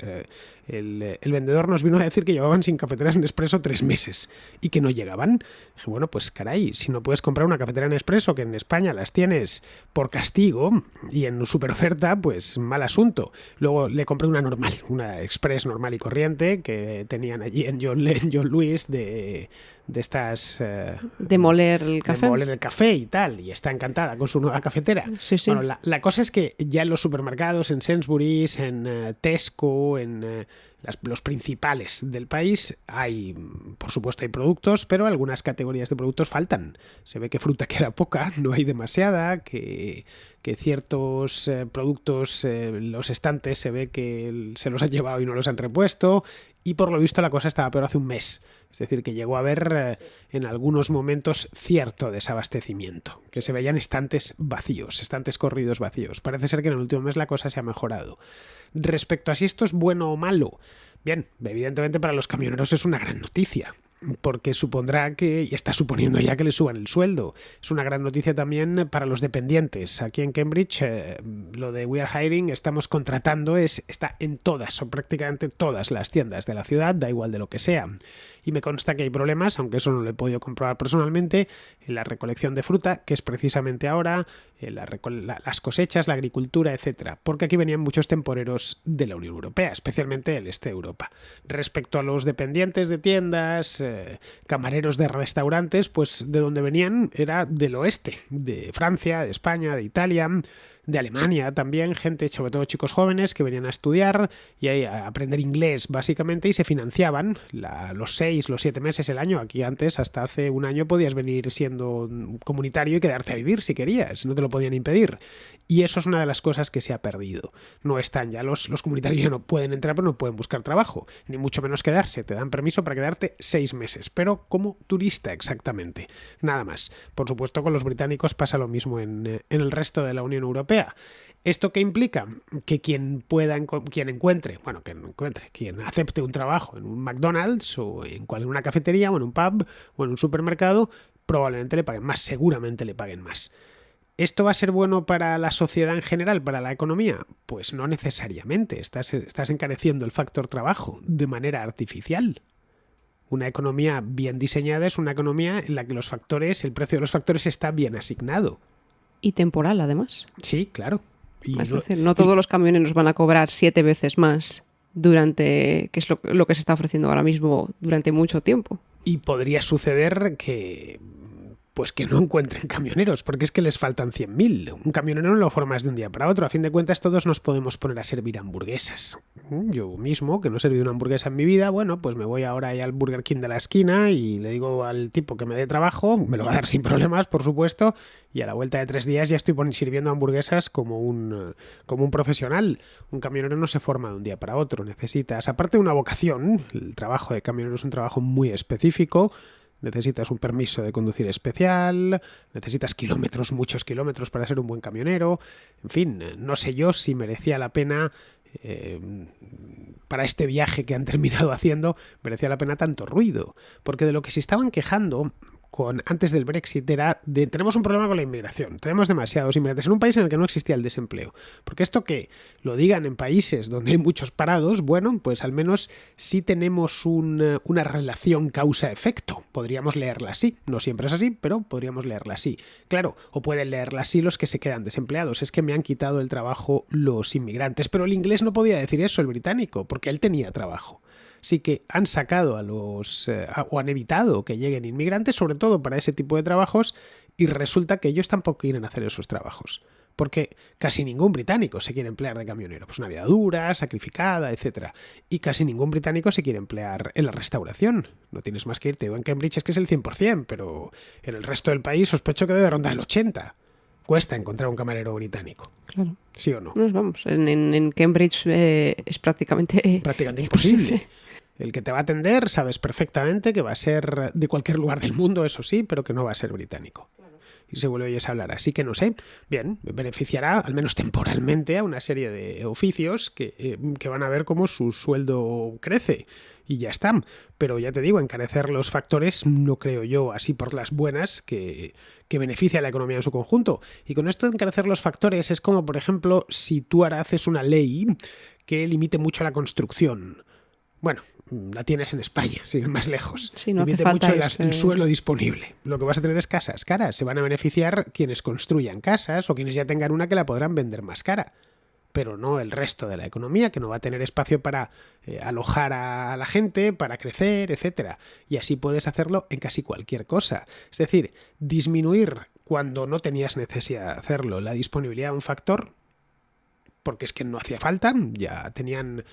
el vendedor nos vino a decir que llevaban sin cafeteras Nespresso 3 meses y que no llegaban. Dije, bueno, pues caray, si no puedes comprar una cafetera Nespresso, que en España las tienes por castigo y en super oferta, pues mal asunto. Luego le compré una normal, una Express normal y corriente que tenían allí en John Lewis de estas...
De moler el café.
De moler el café y tal, y está encantada con su nueva cafetera.
Sí, sí.
Bueno, la cosa es que ya en los supermercados, en Sainsbury's, en Tesco, en los principales del país, hay, por supuesto, hay productos, pero algunas categorías de productos faltan. Se ve que fruta queda poca, no hay demasiada, que ciertos productos, los estantes, se ve que se los han llevado y no los han repuesto, y por lo visto la cosa estaba peor hace un mes. Es decir, que llegó a haber en algunos momentos cierto desabastecimiento, que se veían estantes vacíos, estantes corridos vacíos. Parece ser que en el último mes la cosa se ha mejorado. Respecto a si esto es bueno o malo, bien, evidentemente para los camioneros es una gran noticia, porque supondrá que, y está suponiendo ya que le suban el sueldo. Es una gran noticia también para los dependientes. Aquí en Cambridge, lo de We Are Hiring, estamos contratando, está en todas o prácticamente todas las tiendas de la ciudad, da igual de lo que sea. Y me consta que hay problemas, aunque eso no lo he podido comprobar personalmente, en la recolección de fruta, que es precisamente ahora, las cosechas, la agricultura, etcétera, porque aquí venían muchos temporeros de la Unión Europea, especialmente del este de Europa. Respecto a los dependientes de tiendas, camareros de restaurantes, pues de donde venían era del oeste, de Francia, de España, de Italia, de Alemania también, gente, sobre todo chicos jóvenes que venían a estudiar y a aprender inglés básicamente y se financiaban los 6, los 7 meses, el año. Aquí antes, hasta hace un año, podías venir siendo comunitario y quedarte a vivir si querías, no te lo podían impedir. Y eso es una de las cosas que se ha perdido. No están ya, los comunitarios ya no pueden entrar, pero no pueden buscar trabajo, ni mucho menos quedarse. Te dan permiso para quedarte 6 meses, pero como turista exactamente, nada más. Por supuesto, con los británicos pasa lo mismo en el resto de la Unión Europea. ¿Esto qué implica? Que quien acepte un trabajo en un McDonald's o en una cafetería o en un pub o en un supermercado, probablemente le paguen más, seguramente le paguen más. ¿Esto va a ser bueno para la sociedad en general, para la economía? Pues no necesariamente. Estás encareciendo el factor trabajo de manera artificial. Una economía bien diseñada es una economía en la que el precio de los factores está bien asignado.
Y temporal, además.
Sí, claro.
Es decir, no todos los camioneros van a cobrar 7 veces más que es lo que se está ofreciendo ahora mismo durante mucho tiempo.
Y podría suceder que no encuentren camioneros, porque es que les faltan 100.000. Un camionero no lo formas de un día para otro. A fin de cuentas, todos nos podemos poner a servir hamburguesas. Yo mismo, que no he servido una hamburguesa en mi vida, bueno, pues me voy ahora ahí al Burger King de la esquina y le digo al tipo que me dé trabajo, me lo va a dar sin problemas, por supuesto, y a la vuelta de 3 días ya estoy sirviendo hamburguesas como un profesional. Un camionero no se forma de un día para otro. Necesitas, aparte de una vocación, el trabajo de camionero es un trabajo muy específico. Necesitas un permiso de conducir especial, necesitas muchos kilómetros para ser un buen camionero. En fin, no sé yo si merecía la pena, para este viaje que han terminado haciendo, merecía la pena tanto ruido. Porque de lo que se estaban quejando antes del Brexit era tenemos un problema con la inmigración, tenemos demasiados inmigrantes en un país en el que no existía el desempleo. Porque esto que lo digan en países donde hay muchos parados, bueno, pues al menos sí tenemos una relación causa-efecto. Podríamos leerla así. No siempre es así, pero podríamos leerla así. Claro, o pueden leerla así los que se quedan desempleados. Es que me han quitado el trabajo los inmigrantes. Pero el inglés no podía decir eso, el británico, porque él tenía trabajo. Sí que han sacado o han evitado que lleguen inmigrantes, sobre todo para ese tipo de trabajos, y resulta que ellos tampoco quieren hacer esos trabajos. Porque casi ningún británico se quiere emplear de camionero. Pues una vida dura, sacrificada, etc. Y casi ningún británico se quiere emplear en la restauración. No tienes más que irte. O en Cambridge es que es el 100%, pero en el resto del país sospecho que debe rondar el 80%. Cuesta encontrar un camarero británico.
Claro.
¿Sí o no?
Nos vamos. En Cambridge es prácticamente
imposible. El que te va a atender sabes perfectamente que va a ser de cualquier lugar del mundo, eso sí, pero que no va a ser británico. Claro. Y se vuelve oyes hablar. Así que no sé. Bien, beneficiará, al menos temporalmente, a una serie de oficios que van a ver cómo su sueldo crece. Y ya están. Pero ya te digo, encarecer los factores no creo yo, así por las buenas, que beneficia a la economía en su conjunto. Y con esto de encarecer los factores es como, por ejemplo, si tú ahora haces una ley que limite mucho la construcción. Bueno, la tienes en España, sin ir más lejos.
Sí, no
limite
hace falta
mucho el suelo disponible. Lo que vas a tener es casas caras. Se van a beneficiar quienes construyan casas o quienes ya tengan una que la podrán vender más cara. Pero no el resto de la economía, que no va a tener espacio para alojar a la gente, para crecer, etcétera. Y así puedes hacerlo en casi cualquier cosa. Es decir, disminuir cuando no tenías necesidad de hacerlo la disponibilidad de un factor, porque es que no hacía falta, ya tenían...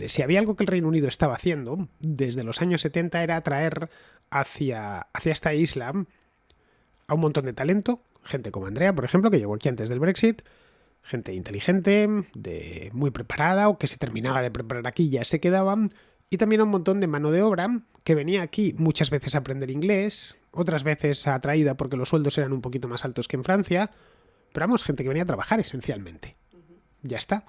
si había algo que el Reino Unido estaba haciendo desde los años 70 era atraer hacia esta isla a un montón de talento, gente como Andrea, por ejemplo, que llegó aquí antes del Brexit, gente inteligente, muy preparada o que se terminaba de preparar aquí y ya se quedaban, y también un montón de mano de obra que venía aquí muchas veces a aprender inglés, otras veces atraída porque los sueldos eran un poquito más altos que en Francia, pero vamos, gente que venía a trabajar esencialmente. Ya está.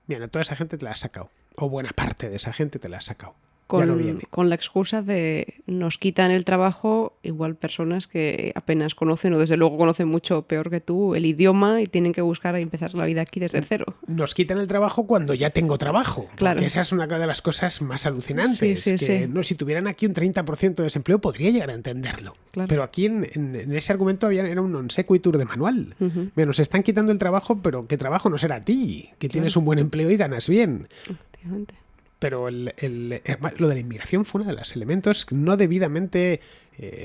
Bien, a toda esa gente te la has sacado. O buena parte de esa gente te la has sacado.
Con la excusa de nos quitan el trabajo, igual personas que apenas conocen o desde luego conocen mucho peor que tú el idioma y tienen que buscar a empezar la vida aquí desde cero.
Nos quitan el trabajo cuando ya tengo trabajo.
Claro.
Porque esa es una de las cosas más alucinantes.
Sí.
No, si tuvieran aquí un 30% de desempleo podría llegar a entenderlo.
Claro.
Pero aquí en ese argumento era un non sequitur de manual.
Uh-huh.
Bien, nos están quitando el trabajo, pero ¿qué trabajo no será a ti? Que tienes un buen empleo y ganas bien.
Efectivamente.
Pero lo de la inmigración fue uno de los elementos no debidamente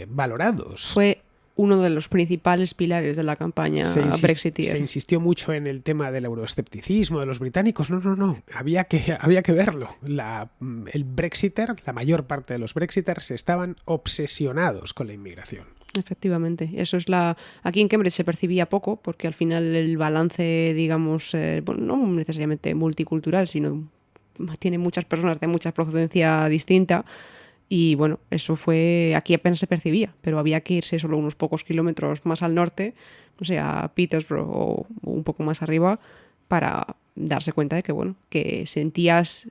valorados.
Fue uno de los principales pilares de la campaña brexitier.
Se insistió mucho en el tema del euroescepticismo de los británicos. No. Había que verlo. El Brexiter, la mayor parte de los Brexiters estaban obsesionados con la inmigración.
Efectivamente, eso es aquí en Cambridge se percibía poco porque al final el balance, digamos, no necesariamente multicultural, sino tiene muchas personas de mucha procedencia distinta y bueno, eso aquí apenas se percibía, pero había que irse solo unos pocos kilómetros más al norte, o sea, a Peterborough o un poco más arriba, para darse cuenta de que bueno, que sentías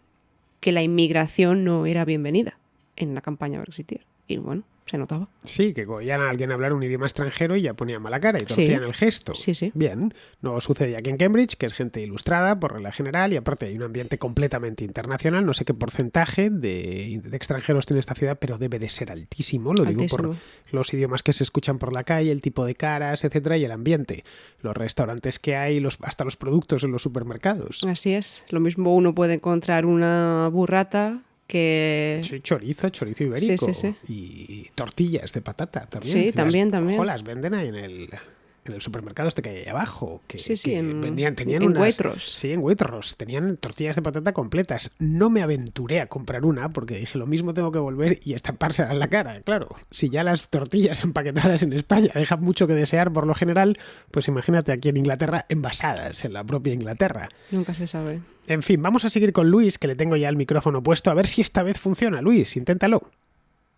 que la inmigración no era bienvenida en la campaña brexitier. Y bueno, se notaba.
Sí, que oían a alguien hablar un idioma extranjero y ya ponían mala cara y torcían el gesto.
Sí, sí.
Bien, no sucede aquí en Cambridge, que es gente ilustrada por regla general y aparte hay un ambiente completamente internacional. No sé qué porcentaje de extranjeros tiene esta ciudad, pero debe de ser altísimo. Lo digo por los idiomas que se escuchan por la calle, el tipo de caras, etcétera, y el ambiente. Los restaurantes que hay, hasta los productos en los supermercados.
Así es. Lo mismo uno puede encontrar una burrata que...
Sí, chorizo ibérico.
Sí.
Y tortillas de patata también.
Sí, también.
Ojo, las venden ahí en el supermercado que hay ahí abajo. Que tenían
en
unas,
Waitrose.
Sí, en Waitrose. Tenían tortillas de patata completas. No me aventuré a comprar una porque dije, lo mismo tengo que volver y estampársela en la cara. Claro, si ya las tortillas empaquetadas en España dejan mucho que desear por lo general, pues imagínate aquí en Inglaterra envasadas en la propia Inglaterra.
Nunca se sabe.
En fin, vamos a seguir con Luis, que le tengo ya el micrófono puesto, a ver si esta vez funciona. Luis, inténtalo.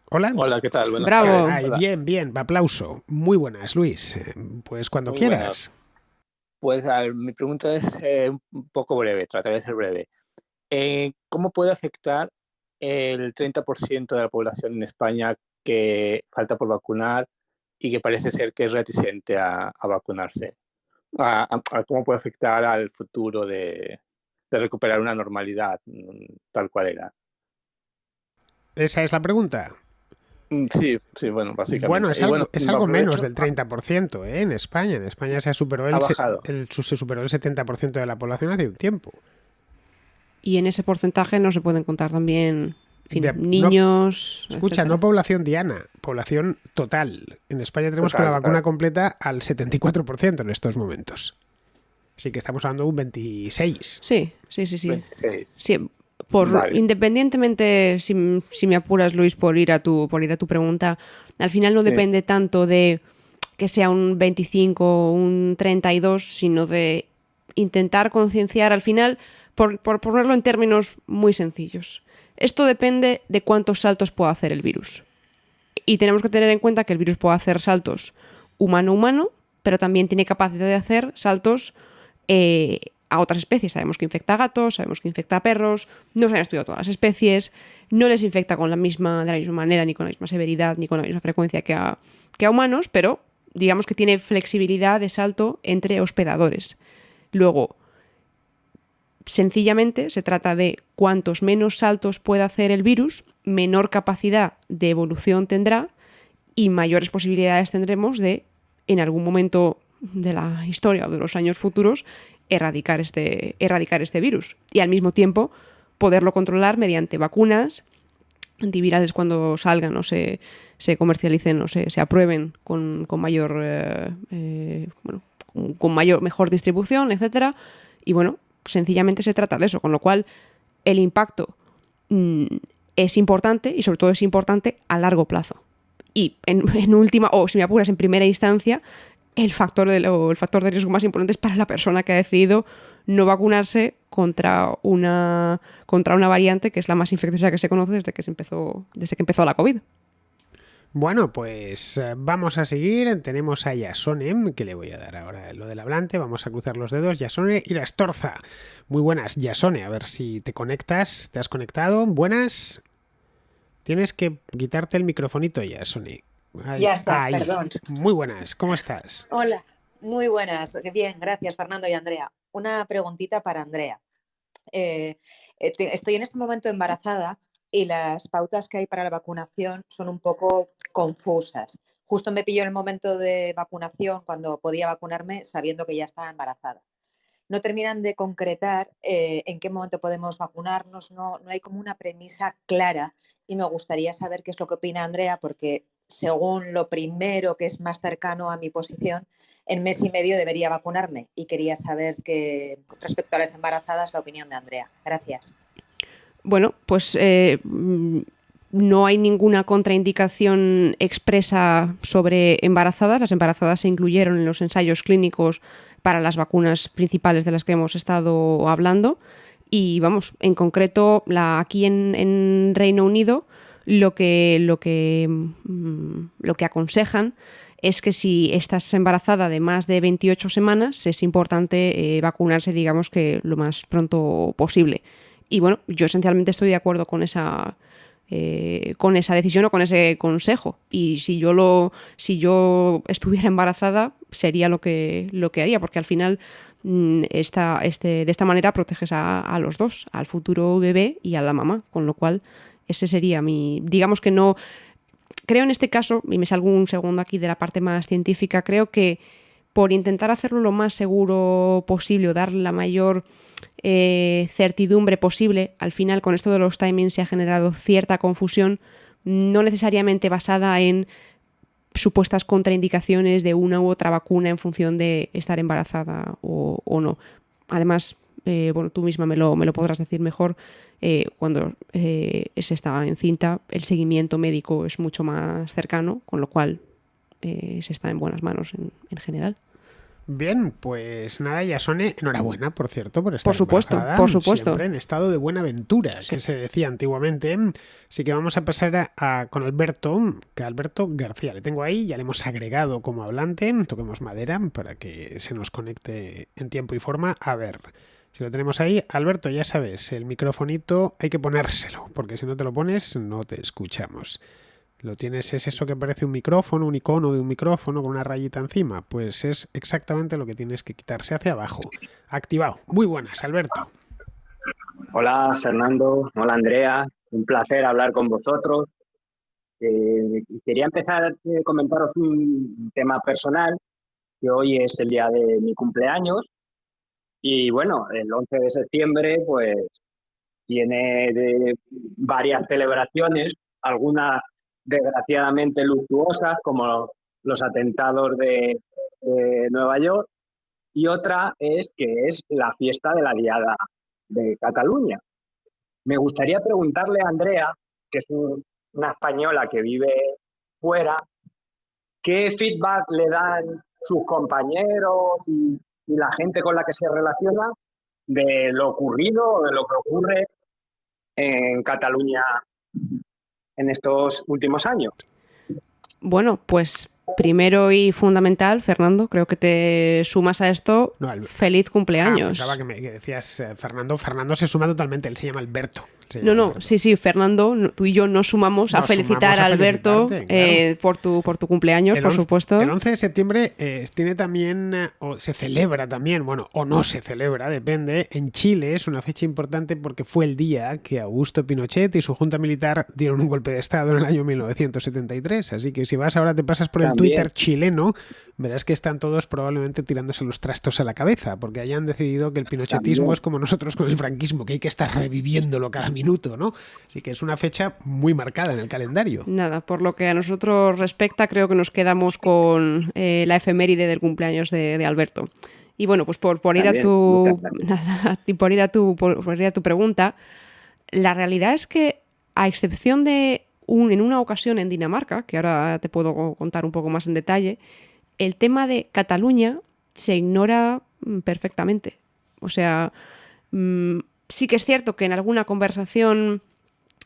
Hola.
Hola, ¿qué tal? Buenas
Bravo.
Ay, bien, aplauso. Muy buenas, Luis. Pues cuando
Muy
quieras.
buenas. Pues a ver, mi pregunta es un poco breve, trataré de ser breve. ¿Cómo puede afectar el 30% de la población en España que falta por vacunar y que parece ser que es reticente a vacunarse? ¿Cómo puede afectar al futuro de recuperar una normalidad tal cual era?
¿Esa es la pregunta?
Sí, bueno, básicamente.
Bueno, es algo menos del 30%, ¿eh? En España. En España se superó el 70% de la población hace un tiempo.
Y en ese porcentaje no se pueden contar también niños...
Escucha, no población diana, población total. En España tenemos con la vacuna completa al 74% en estos momentos. Así que estamos hablando de un 26.
Sí.
26.
Sí,
Vale.
Independientemente, si me apuras, Luis, por ir a tu pregunta, al final no depende tanto de que sea un 25 o un 32, sino de intentar concienciar al final, por ponerlo en términos muy sencillos. Esto depende de cuántos saltos pueda hacer el virus. Y tenemos que tener en cuenta que el virus puede hacer saltos humano-humano, pero también tiene capacidad de hacer saltos a otras especies. Sabemos que infecta a gatos, sabemos que infecta a perros, no se han estudiado todas las especies, no les infecta de la misma manera, ni con la misma severidad, ni con la misma frecuencia que a humanos, pero digamos que tiene flexibilidad de salto entre hospedadores. Luego, sencillamente se trata de cuantos menos saltos pueda hacer el virus, menor capacidad de evolución tendrá y mayores posibilidades tendremos de, en algún momento de la historia o de los años futuros, erradicar este virus y al mismo tiempo poderlo controlar mediante vacunas antivirales cuando salgan o se comercialicen o se aprueben con mejor distribución, etcétera. Y bueno, sencillamente se trata de eso, con lo cual el impacto es importante y sobre todo es importante a largo plazo. Y en última, o si me apuras, en primera instancia, el factor de riesgo más importante es para la persona que ha decidido no vacunarse contra una variante que es la más infecciosa que se conoce desde que empezó la COVID.
Bueno, pues vamos a seguir. Tenemos a Yasone, que le voy a dar ahora lo del hablante. Vamos a cruzar los dedos. Yasone Irastorza. Muy buenas, Yasone. A ver si te conectas. ¿Te has conectado? Buenas. Tienes que quitarte el microfonito, Yasone.
Ya está, perdón.
Muy buenas, ¿cómo estás?
Hola, muy buenas. Bien, gracias, Fernando y Andrea. Una preguntita para Andrea. Estoy en este momento embarazada y las pautas que hay para la vacunación son un poco confusas. Justo me pilló el momento de vacunación cuando podía vacunarme sabiendo que ya estaba embarazada. No terminan de concretar en qué momento podemos vacunarnos, no hay como una premisa clara y me gustaría saber qué es lo que opina Andrea porque según lo primero que es más cercano a mi posición, en mes y medio debería vacunarme y quería saber que respecto a las embarazadas la opinión de Andrea. Gracias.
Bueno, pues no hay ninguna contraindicación expresa sobre embarazadas. Las embarazadas se incluyeron en los ensayos clínicos para las vacunas principales de las que hemos estado hablando y vamos, en concreto aquí en Reino Unido lo que aconsejan es que si estás embarazada de más de 28 semanas es importante vacunarse, digamos que lo más pronto posible. Y bueno, yo esencialmente estoy de acuerdo con esa con esa decisión o con ese consejo. Y si yo estuviera embarazada, sería lo que haría, porque al final de esta manera proteges a los dos, al futuro bebé y a la mamá, con lo cual ese sería digamos que no, creo en este caso, y me salgo un segundo aquí de la parte más científica, creo que por intentar hacerlo lo más seguro posible o dar la mayor certidumbre posible, al final con esto de los timings se ha generado cierta confusión, no necesariamente basada en supuestas contraindicaciones de una u otra vacuna en función de estar embarazada o no. Además, tú misma me lo podrás decir mejor, cuando se está encinta, el seguimiento médico es mucho más cercano, con lo cual se está en buenas manos en general.
Bien, pues nada, Yasone, enhorabuena, por cierto, por estar embarazada,
por supuesto.
siempre en estado de buena ventura, que se decía antiguamente. Así que vamos a pasar con Alberto García. Le tengo ahí, ya le hemos agregado como hablante, toquemos madera para que se nos conecte en tiempo y forma. A ver, si lo tenemos ahí. Alberto, ya sabes, el microfonito hay que ponérselo, porque si no te lo pones no te escuchamos. Lo tienes, es eso que parece un micrófono, un icono de un micrófono con una rayita encima. Pues es exactamente lo que tienes que quitarse hacia abajo. Activado. Muy buenas, Alberto.
Hola, Fernando. Hola, Andrea. Un placer hablar con vosotros. Quería empezar a comentaros un tema personal, que hoy es el día de mi cumpleaños. Y bueno, el 11 de septiembre pues tiene varias celebraciones, algunas desgraciadamente luctuosas, como los atentados de Nueva York, y otra es que es la fiesta de la Diada de Cataluña. Me gustaría preguntarle a Andrea, que es una española que vive fuera, ¿qué feedback le dan sus compañeros y la gente con la que se relaciona de lo ocurrido o de lo que ocurre en Cataluña en estos últimos años?
Bueno, pues primero y fundamental, Fernando, creo que te sumas a esto.
No,
feliz cumpleaños.
Pensaba que decías Fernando. Fernando se suma totalmente, él se llama Alberto.
No, sí, Fernando, tú y yo nos sumamos a felicitar a Alberto, claro, por tu cumpleaños, por supuesto.
El 11 de septiembre tiene también, o se celebra también, bueno, o no se celebra, depende. En Chile es una fecha importante porque fue el día que Augusto Pinochet y su junta militar dieron un golpe de estado en el año 1973. Así que si vas ahora te pasas por el Twitter chileno, verás que están todos probablemente tirándose los trastos a la cabeza, porque hayan decidido que el pinochetismo es como nosotros con el franquismo, que hay que estar reviviéndolo cada minuto, ¿no? Así que es una fecha muy marcada en el calendario.
Nada, por lo que a nosotros respecta, creo que nos quedamos con la efeméride del cumpleaños de Alberto. Y bueno, pues por ir a tu pregunta, la realidad es que, a excepción de en una ocasión en Dinamarca, que ahora te puedo contar un poco más en detalle, el tema de Cataluña se ignora perfectamente. O sea, sí que es cierto que en alguna conversación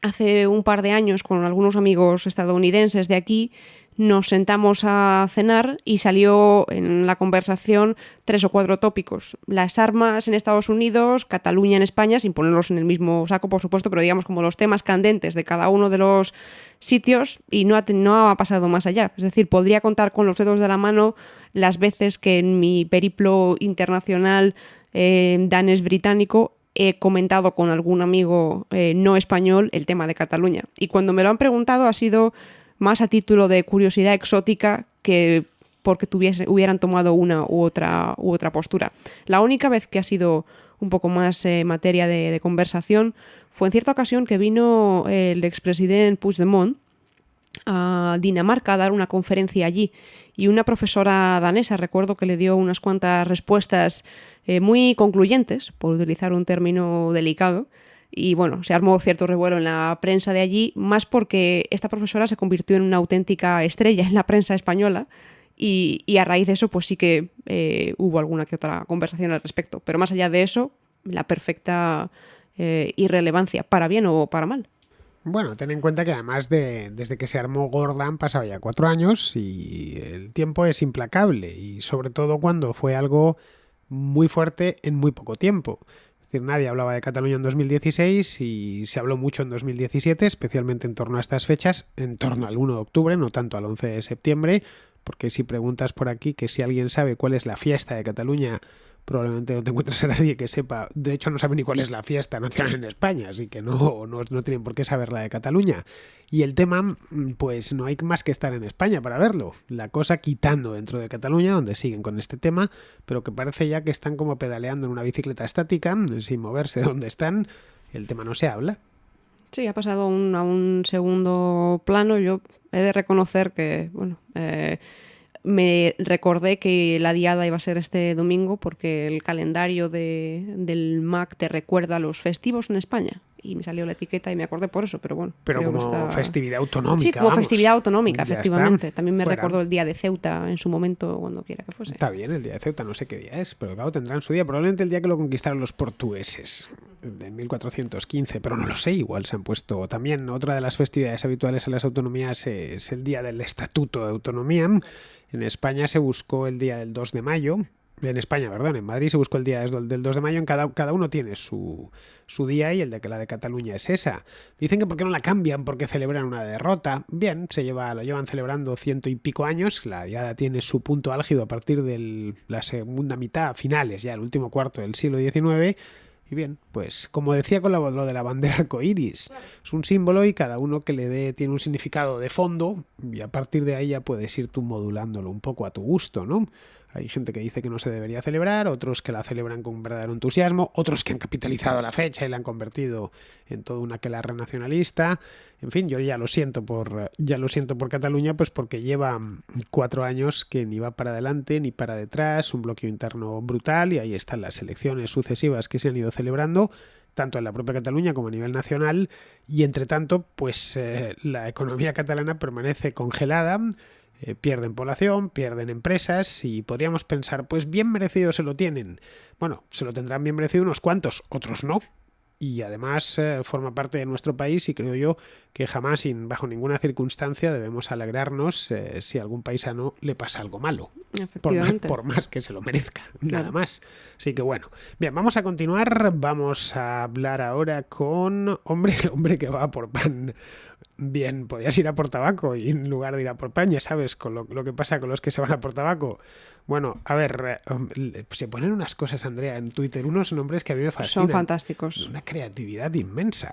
hace un par de años con algunos amigos estadounidenses de aquí nos sentamos a cenar y salió en la conversación 3 o 4 tópicos. Las armas en Estados Unidos, Cataluña en España, sin ponerlos en el mismo saco, por supuesto, pero digamos como los temas candentes de cada uno de los sitios, y no ha pasado más allá. Es decir, podría contar con los dedos de la mano las veces que en mi periplo internacional danés-británico he comentado con algún amigo no español el tema de Cataluña. Y cuando me lo han preguntado ha sido más a título de curiosidad exótica que porque hubieran tomado una u otra postura. La única vez que ha sido un poco más materia de conversación fue en cierta ocasión que vino el expresidente Puigdemont a Dinamarca a dar una conferencia allí, y una profesora danesa, recuerdo que le dio unas cuantas respuestas muy concluyentes, por utilizar un término delicado. Y bueno, se armó cierto revuelo en la prensa de allí, más porque esta profesora se convirtió en una auténtica estrella en la prensa española, y a raíz de eso pues sí que hubo alguna que otra conversación al respecto. Pero más allá de eso, la perfecta irrelevancia, para bien o para mal.
Bueno, ten en cuenta que además desde que se armó gorda han pasado ya 4 años y el tiempo es implacable, y sobre todo cuando fue algo muy fuerte en muy poco tiempo. Es decir, nadie hablaba de Cataluña en 2016 y se habló mucho en 2017, especialmente en torno a estas fechas, en torno al 1 de octubre, no tanto al 11 de septiembre, porque si preguntas por aquí que si alguien sabe cuál es la fiesta de Cataluña, probablemente no te encuentres a nadie que sepa. De hecho, no sabe ni cuál es la fiesta nacional en España, así que no tienen por qué saber la de Cataluña. Y el tema, pues no hay más que estar en España para verlo. La cosa quitando dentro de Cataluña, donde siguen con este tema, pero que parece ya que están como pedaleando en una bicicleta estática, sin moverse de donde están. El tema no se habla.
Sí, ha pasado a un segundo plano. Yo he de reconocer que, bueno, me recordé que la diada iba a ser este domingo porque el calendario del MAC te recuerda los festivos en España. Y me salió la etiqueta y me acordé por eso, pero bueno.
Pero como festividad autonómica.
Sí, como festividad autonómica,
Ya
efectivamente.
está.
También me
Fuera.
recordó el día de Ceuta en su momento, cuando quiera que fuese.
Está bien, el día de Ceuta, no sé qué día es, pero claro, tendrán su día. Probablemente el día que lo conquistaron los portugueses, de 1415, pero no lo sé, igual se han puesto. También otra de las festividades habituales en las autonomías es el día del Estatuto de Autonomía. En España se buscó el día del 2 de mayo. En España, perdón, en Madrid se buscó el día del 2 de mayo. En cada uno tiene su día y el de que la de Cataluña es esa. Dicen que por qué no la cambian, porque celebran una derrota. Bien, lo llevan celebrando 100 y pico años. La diada tiene su punto álgido a partir de la segunda mitad, finales, ya el último cuarto del siglo XIX. Y bien, pues como decía con lo de la bandera arcoíris, es un símbolo y cada uno que le dé tiene un significado de fondo y a partir de ahí ya puedes ir tú modulándolo un poco a tu gusto, ¿no? Hay gente que dice que no se debería celebrar, otros que la celebran con verdadero entusiasmo, otros que han capitalizado la fecha y la han convertido en toda una aquelarre nacionalista. En fin, yo ya lo siento por Cataluña, pues porque lleva 4 años que ni va para adelante ni para detrás, un bloqueo interno brutal y ahí están las elecciones sucesivas que se han ido celebrando tanto en la propia Cataluña como a nivel nacional y entre tanto pues la economía catalana permanece congelada. Pierden población, pierden empresas y podríamos pensar, pues bien merecido se lo tienen. Bueno, se lo tendrán bien merecido unos cuantos, otros no. Y además forma parte de nuestro país y creo yo que jamás, bajo ninguna circunstancia, debemos alegrarnos si a algún paisano le pasa algo malo.
Efectivamente.
Por más que se lo merezca, nada
Claro.
más. Así que bueno, bien, vamos a continuar. Vamos a hablar ahora con hombre que va por pan. Bien, podías ir a por tabaco y en lugar de ir a por pan, ya sabes, con lo que pasa con los que se van a por tabaco. Bueno, a ver, se ponen unas cosas, Andrea, en Twitter, unos nombres que a mí me fascinan.
Son fantásticos.
Una creatividad inmensa.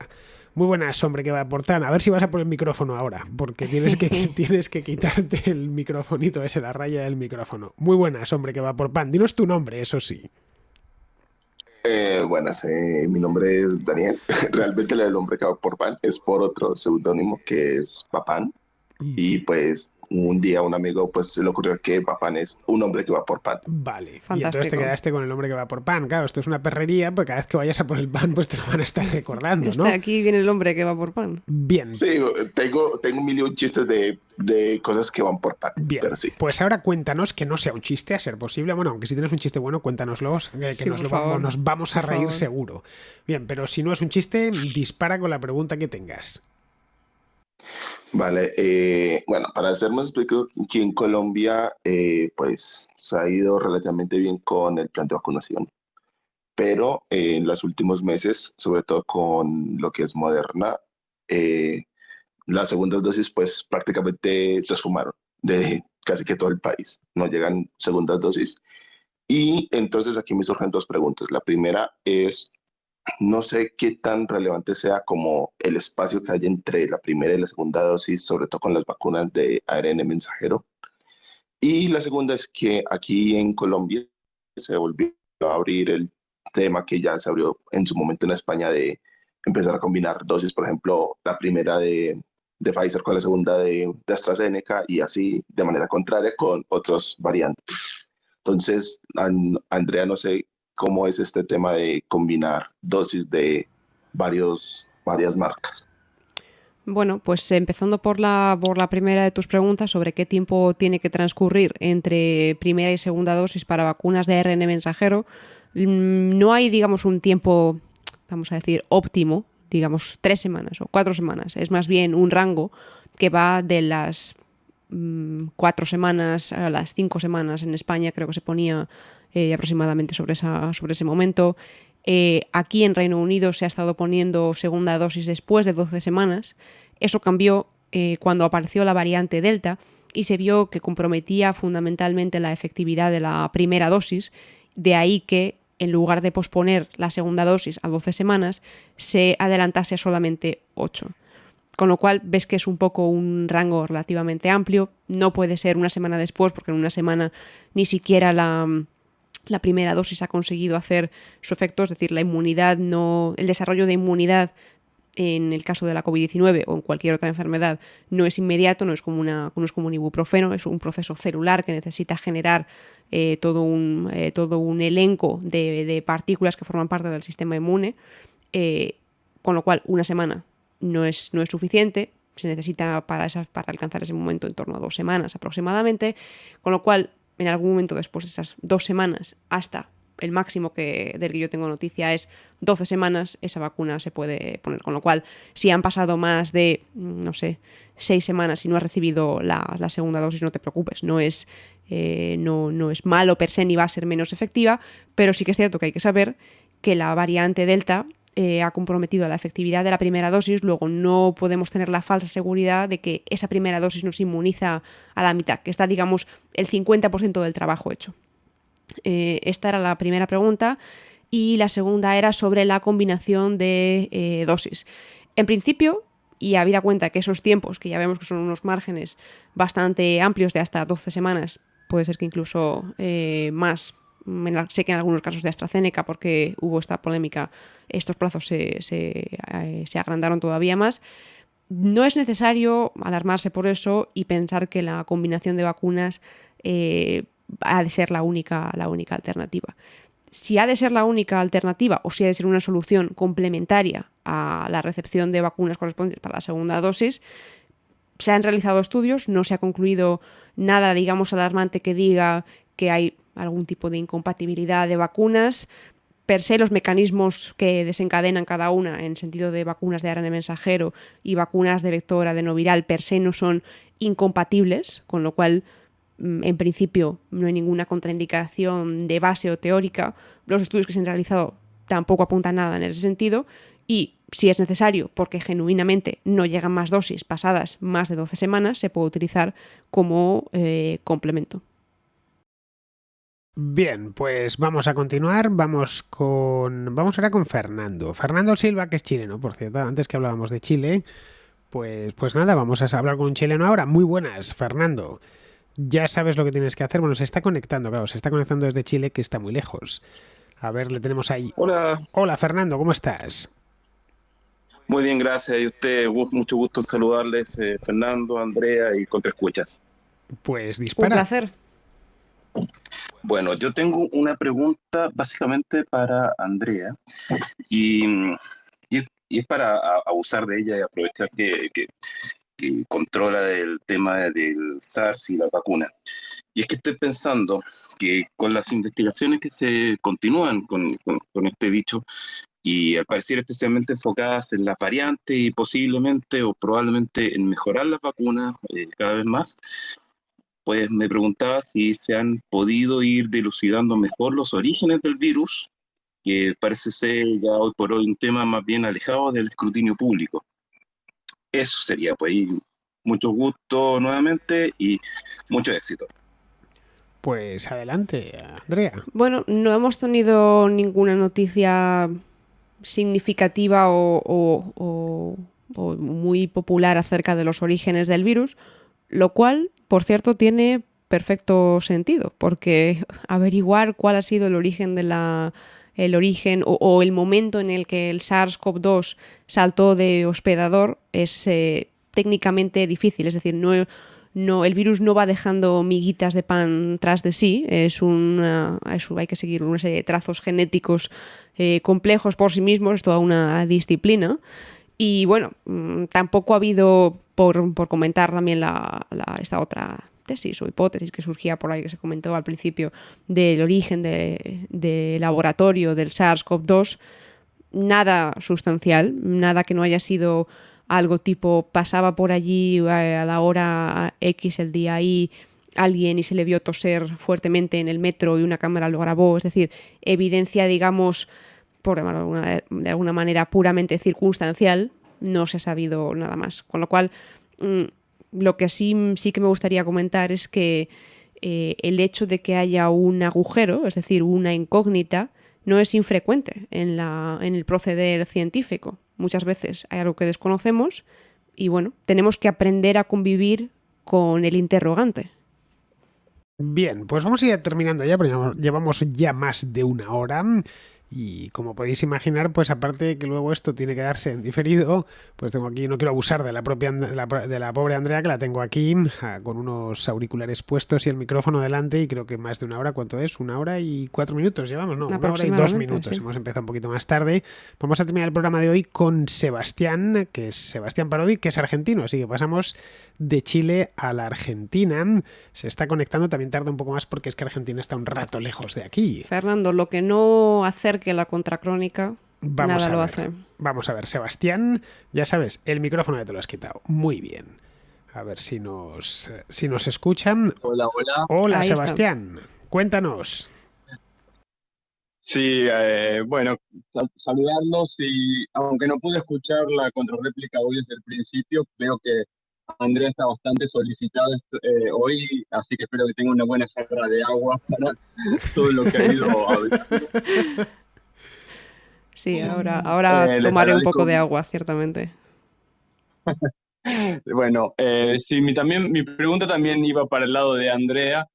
Muy buenas, hombre que va a por tan. A ver si vas a por el micrófono ahora, porque tienes que quitarte el microfonito ese, la raya del micrófono. Muy buenas, hombre que va por pan. Dinos tu nombre, eso sí.
Buenas, mi nombre es Daniel. Realmente el hombre que va por pan es por otro seudónimo que es Papán. Y pues un día a un amigo pues se le ocurrió que Papán es un hombre que va por pan.
Vale, y
Fantástico.
entonces te quedaste con el hombre que va por pan. Claro, esto es una perrería, porque cada vez que vayas a por el pan pues te lo van a estar recordando, ¿no?
Aquí viene el hombre que va por pan.
Bien.
Sí, tengo un millón chistes de cosas que van por pan.
Bien,
Pero sí.
pues ahora cuéntanos que no sea un chiste a ser posible. Bueno, aunque si tienes un chiste bueno, cuéntanoslo, que
Sí,
nos
por favor.
nos vamos a
Por
reír
favor.
seguro. Bien, pero si no es un chiste, dispara con la pregunta que tengas.
Vale, bueno, para ser más explico, aquí en Colombia pues se ha ido relativamente bien con el plan de vacunación, pero en los últimos meses, sobre todo con lo que es Moderna, eh, las segundas dosis pues prácticamente se esfumaron de casi que todo el país, no llegan segundas dosis. Y entonces aquí me surgen dos preguntas. La primera es, no sé qué tan relevante sea como el espacio que hay entre la primera y la segunda dosis, sobre todo con las vacunas de ARN mensajero. Y la segunda es que aquí en Colombia se volvió a abrir el tema que ya se abrió en su momento en España de empezar a combinar dosis, por ejemplo, la primera de Pfizer con la segunda de AstraZeneca y así de manera contraria con otros variantes. Entonces, Andrea, no sé cómo es este tema de combinar dosis de varias marcas.
Bueno, pues empezando por la primera de tus preguntas sobre qué tiempo tiene que transcurrir entre primera y segunda dosis para vacunas de ARN mensajero, no hay, digamos, un tiempo, vamos a decir, óptimo, digamos 3 semanas o 4 semanas. Es más bien un rango que va de las 4 semanas a las 5 semanas. En España creo que se ponía aproximadamente sobre ese momento. Aquí en Reino Unido se ha estado poniendo segunda dosis después de 12 semanas. Eso cambió cuando apareció la variante Delta y se vio que comprometía fundamentalmente la efectividad de la primera dosis. De ahí que, en lugar de posponer la segunda dosis a 12 semanas, se adelantase a solamente 8. Con lo cual ves que es un poco un rango relativamente amplio. No puede ser una semana después, porque en una semana ni siquiera la primera dosis ha conseguido hacer su efecto, es decir, el desarrollo de inmunidad en el caso de la COVID-19 o en cualquier otra enfermedad no es inmediato, no es como un ibuprofeno, es un proceso celular que necesita generar todo un elenco de partículas que forman parte del sistema inmune, con lo cual una semana no es suficiente, se necesita para alcanzar ese momento en torno a 2 semanas aproximadamente, con lo cual en algún momento después de esas 2 semanas hasta el máximo del que yo tengo noticia es 12 semanas, esa vacuna se puede poner. Con lo cual, si han pasado más de, 6 semanas y no has recibido la segunda dosis, no te preocupes. No es malo per se ni va a ser menos efectiva, pero sí que es cierto que hay que saber que la variante Delta ha comprometido la efectividad de la primera dosis. Luego no podemos tener la falsa seguridad de que esa primera dosis nos inmuniza a la mitad, que está, digamos, el 50% del trabajo hecho. Esta era la primera pregunta y la segunda era sobre la combinación de dosis. En principio, y habida cuenta que esos tiempos, que ya vemos que son unos márgenes bastante amplios de hasta 12 semanas, puede ser que incluso más, sé que en algunos casos de AstraZeneca, porque hubo esta polémica, estos plazos se agrandaron todavía más. No es necesario alarmarse por eso y pensar que la combinación de vacunas ha de ser la única alternativa. Si ha de ser la única alternativa o si ha de ser una solución complementaria a la recepción de vacunas correspondientes para la segunda dosis, se han realizado estudios, no se ha concluido nada, digamos, alarmante que diga que hay algún tipo de incompatibilidad de vacunas. Per se, los mecanismos que desencadenan cada una en sentido de vacunas de ARN mensajero y vacunas de vector adenoviral per se no son incompatibles, con lo cual en principio no hay ninguna contraindicación de base o teórica. Los estudios que se han realizado tampoco apuntan nada en ese sentido y si es necesario, porque genuinamente no llegan más dosis pasadas más de 12 semanas, se puede utilizar como complemento.
Bien, pues vamos a continuar. Vamos ahora con Fernando. Fernando Silva, que es chileno, por cierto. Antes que hablábamos de Chile, pues nada, vamos a hablar con un chileno ahora. Muy buenas, Fernando. Ya sabes lo que tienes que hacer. Bueno, se está conectando desde Chile, que está muy lejos. A ver, le tenemos ahí. Hola, Fernando, ¿cómo estás?
Muy bien, gracias. Y usted, mucho gusto en saludarles, Fernando, Andrea y Contraescuchas.
Pues dispara.
Un placer.
Bueno, yo tengo una pregunta básicamente para Andrea y es para abusar de ella y aprovechar que controla el tema del SARS y la vacuna. Y es que estoy pensando que con las investigaciones que se continúan con este bicho, y al parecer especialmente enfocadas en las variantes y posiblemente o probablemente en mejorar las vacunas cada vez más, pues me preguntaba si se han podido ir dilucidando mejor los orígenes del virus, que parece ser ya hoy por hoy un tema más bien alejado del escrutinio público. Eso sería, pues, y mucho gusto nuevamente y mucho éxito.
Pues adelante, Andrea.
Bueno, no hemos tenido ninguna noticia significativa o muy popular acerca de los orígenes del virus, lo cual, por cierto, tiene perfecto sentido, porque averiguar cuál ha sido el origen o el momento en el que el SARS-CoV-2 saltó de hospedador es técnicamente difícil, es decir, el virus no va dejando miguitas de pan tras de sí, hay que seguir una serie de trazos genéticos complejos por sí mismos, es toda una disciplina. Y bueno, tampoco ha habido, por comentar también esta otra tesis o hipótesis que surgía por ahí, que se comentó al principio, del origen de laboratorio del SARS-CoV-2, nada sustancial, nada que no haya sido algo tipo pasaba por allí a la hora X el día Y alguien y se le vio toser fuertemente en el metro y una cámara lo grabó, es decir, evidencia, digamos, por llamarlo de alguna manera puramente circunstancial, no se ha sabido nada más. Con lo cual, lo que sí que me gustaría comentar es que el hecho de que haya un agujero, es decir, una incógnita, no es infrecuente en el proceder científico. Muchas veces hay algo que desconocemos y bueno, tenemos que aprender a convivir con el interrogante.
Bien, pues vamos a ir terminando ya, porque llevamos ya más de una hora. Y como podéis imaginar, pues aparte de que luego esto tiene que darse en diferido, pues tengo aquí, no quiero abusar de la pobre Andrea, que la tengo aquí con unos auriculares puestos y el micrófono delante, y creo que más de una hora. ¿Cuánto es? 1 hora y 4 minutos llevamos, ¿no? 1 hora y 2 minutos. Sí. Hemos empezado un poquito más tarde. Vamos a terminar el programa de hoy con Sebastián, que es Sebastián Parodi, que es argentino, así que pasamos de Chile a la Argentina. Se está conectando, también tarda un poco más porque es que Argentina está un rato lejos de aquí.
Fernando, lo que no acerque la contracrónica, nada lo hace.
Vamos a ver, Sebastián, ya sabes, el micrófono ya te lo has quitado. Muy bien. A ver si nos escuchan.
Hola, hola.
Hola, ahí Sebastián. Está. Cuéntanos.
Sí, bueno, saludarlos y aunque no pude escuchar la contrarréplica hoy desde el principio, veo que Andrea está bastante solicitada hoy, así que espero que tenga una buena jarra de agua para todo lo que ha ido hablando.
Sí, ahora tomaré un poco de agua, ciertamente.
Bueno, sí, mi pregunta también iba para el lado de Andrea,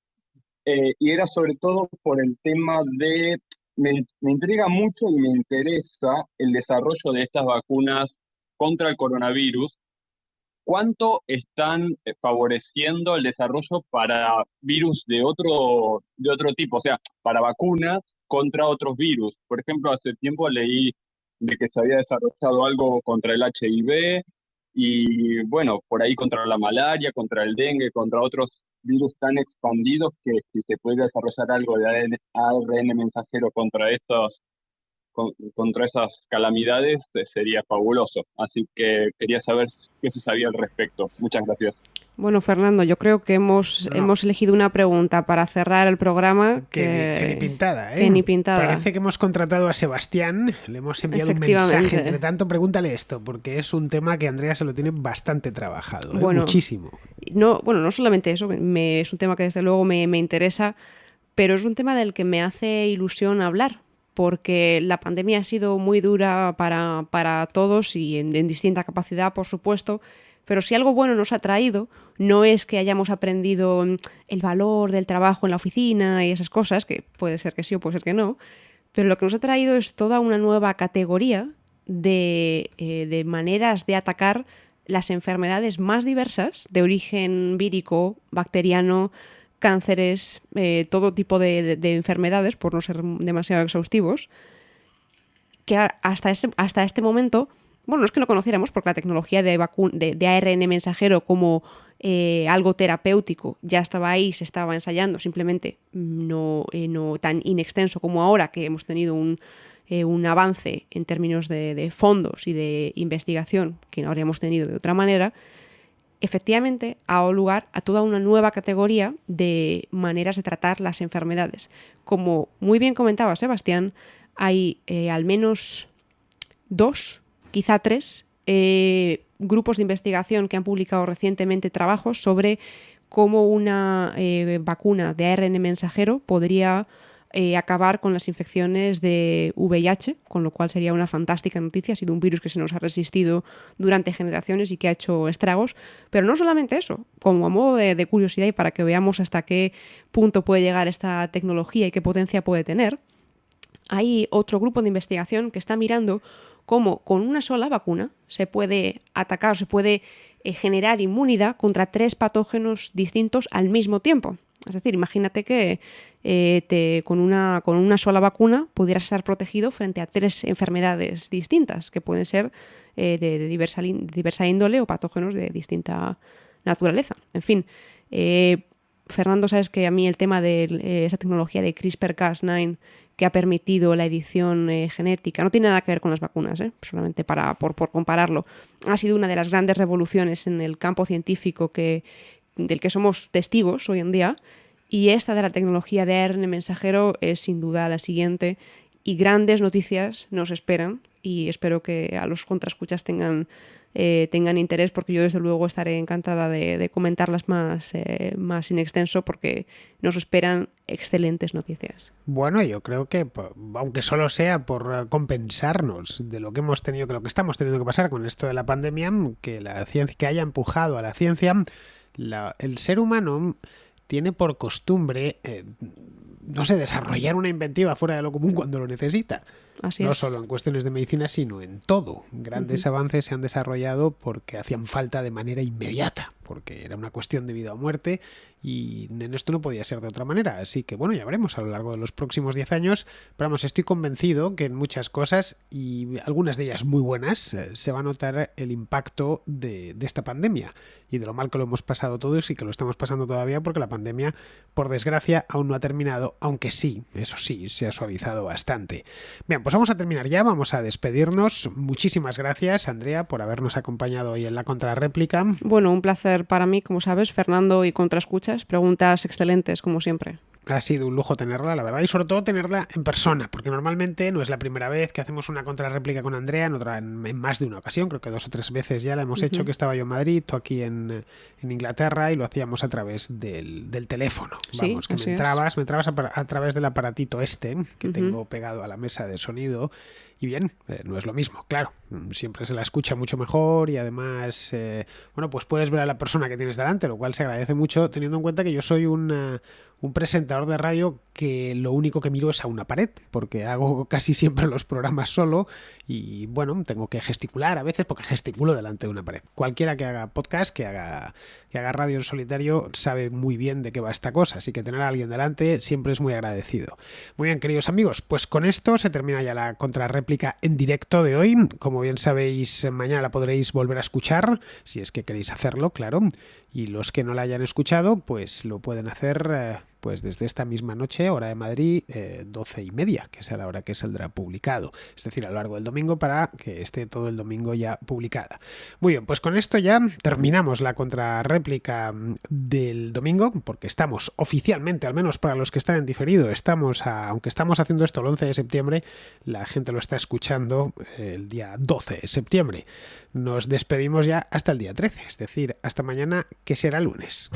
y era sobre todo por el tema de, me intriga mucho y me interesa el desarrollo de estas vacunas contra el coronavirus. ¿Cuánto están favoreciendo el desarrollo para virus de otro tipo? O sea, para vacunas contra otros virus. Por ejemplo, hace tiempo leí de que se había desarrollado algo contra el HIV y, bueno, por ahí contra la malaria, contra el dengue, contra otros virus tan expandidos que si se puede desarrollar algo de ARN mensajero contra esas calamidades sería fabuloso. Así que quería saber qué se sabía al respecto. Muchas gracias.
Bueno, Fernando, yo creo que hemos elegido una pregunta para cerrar el programa
que ni pintada, ¿eh?
Que ni pintada.
Parece que hemos contratado a Sebastián, le hemos enviado un mensaje. Entre tanto, pregúntale esto, porque es un tema que Andrea se lo tiene bastante trabajado,
bueno,
muchísimo.
No solamente eso, es un tema que desde luego me interesa, pero es un tema del que me hace ilusión hablar, porque la pandemia ha sido muy dura para todos y en distinta capacidad, por supuesto, pero si algo bueno nos ha traído, no es que hayamos aprendido el valor del trabajo en la oficina y esas cosas, que puede ser que sí o puede ser que no, pero lo que nos ha traído es toda una nueva categoría de maneras de atacar las enfermedades más diversas, de origen vírico, bacteriano, cánceres, todo tipo de enfermedades, por no ser demasiado exhaustivos, que hasta este momento, bueno, no es que lo conociéramos, porque la tecnología de ARN mensajero como algo terapéutico ya estaba ahí, se estaba ensayando, simplemente no tan inextenso como ahora, que hemos tenido un avance en términos de fondos y de investigación que no habríamos tenido de otra manera. Efectivamente ha dado lugar a toda una nueva categoría de maneras de tratar las enfermedades. Como muy bien comentaba Sebastián, hay al menos 2, quizá 3 grupos de investigación que han publicado recientemente trabajos sobre cómo una vacuna de ARN mensajero podría acabar con las infecciones de VIH, con lo cual sería una fantástica noticia. Ha sido un virus que se nos ha resistido durante generaciones y que ha hecho estragos, pero no solamente eso, como a modo de curiosidad y para que veamos hasta qué punto puede llegar esta tecnología y qué potencia puede tener, hay otro grupo de investigación que está mirando cómo con una sola vacuna se puede atacar, se puede generar inmunidad contra 3 patógenos distintos al mismo tiempo. Es decir, imagínate que con una sola vacuna pudieras estar protegido frente a 3 enfermedades distintas, que pueden ser de diversa índole o patógenos de distinta naturaleza. En fin, Fernando, sabes que a mí el tema de esa tecnología de CRISPR-Cas9 que ha permitido la edición genética, no tiene nada que ver con las vacunas, solamente por compararlo, ha sido una de las grandes revoluciones en el campo científico del que somos testigos hoy en día, y esta de la tecnología de ARN mensajero es sin duda la siguiente, y grandes noticias nos esperan, y espero que a los contraescuchas tengan interés, porque yo desde luego estaré encantada de comentarlas más in extenso, porque nos esperan excelentes noticias.
Bueno, yo creo que, aunque solo sea por compensarnos de lo que hemos tenido, que lo que estamos teniendo que pasar con esto de la pandemia, que la ciencia, que haya empujado a la ciencia, el ser humano tiene por costumbre, no sé, desarrollar una inventiva fuera de lo común cuando lo necesita.
Así
no
es.
solo en cuestiones de medicina, sino en todo. Grandes avances se han desarrollado porque hacían falta de manera inmediata, porque era una cuestión de vida o muerte, y en esto no podía ser de otra manera. Así que bueno, ya veremos a lo largo de los próximos 10 años, pero vamos, estoy convencido que en muchas cosas, y algunas de ellas muy buenas, se va a notar el impacto de esta pandemia y de lo mal que lo hemos pasado todos y que lo estamos pasando todavía, porque la pandemia, por desgracia, aún no ha terminado, aunque sí, eso sí, se ha suavizado bastante. Bien, pues vamos a terminar ya, vamos a despedirnos. Muchísimas gracias, Andrea, por habernos acompañado hoy en la contrarréplica.
Bueno, un placer para mí, como sabes, Fernando, y contraescuchas, preguntas excelentes, como siempre.
Ha sido un lujo tenerla, la verdad, y sobre todo tenerla en persona, porque normalmente no es la primera vez que hacemos una contrarréplica con Andrea, en más de una ocasión, creo que 2 o 3 veces ya la hemos hecho, que estaba yo en Madrid, tú aquí en Inglaterra, y lo hacíamos a través del teléfono. Vamos,
sí,
que me entrabas a través del aparatito que tengo pegado a la mesa de sonido. Y bien, no es lo mismo, claro, siempre se la escucha mucho mejor, y además, bueno, pues puedes ver a la persona que tienes delante, lo cual se agradece mucho, teniendo en cuenta que yo soy un presentador de radio que lo único que miro es a una pared, porque hago casi siempre los programas solo, y bueno, tengo que gesticular a veces, porque gesticulo delante de una pared. Cualquiera que haga podcast, que haga radio en solitario, sabe muy bien de qué va esta cosa, así que tener a alguien delante siempre es muy agradecido. Muy bien, queridos amigos, pues con esto se termina ya la contrarréplica en directo de hoy. Como bien sabéis, mañana la podréis volver a escuchar, si es que queréis hacerlo, claro, y los que no la hayan escuchado, pues lo pueden hacer pues desde esta misma noche, hora de Madrid, 12:30, que es a la hora que saldrá publicado, es decir, a lo largo del domingo, para que esté todo el domingo ya publicada. Muy bien, pues con esto ya terminamos la contrarréplica del domingo, porque estamos oficialmente, al menos para los que están en diferido, aunque estamos haciendo esto el 11 de septiembre, la gente lo está escuchando el día 12 de septiembre. Nos despedimos ya hasta el día 13, es decir, hasta mañana, que será lunes.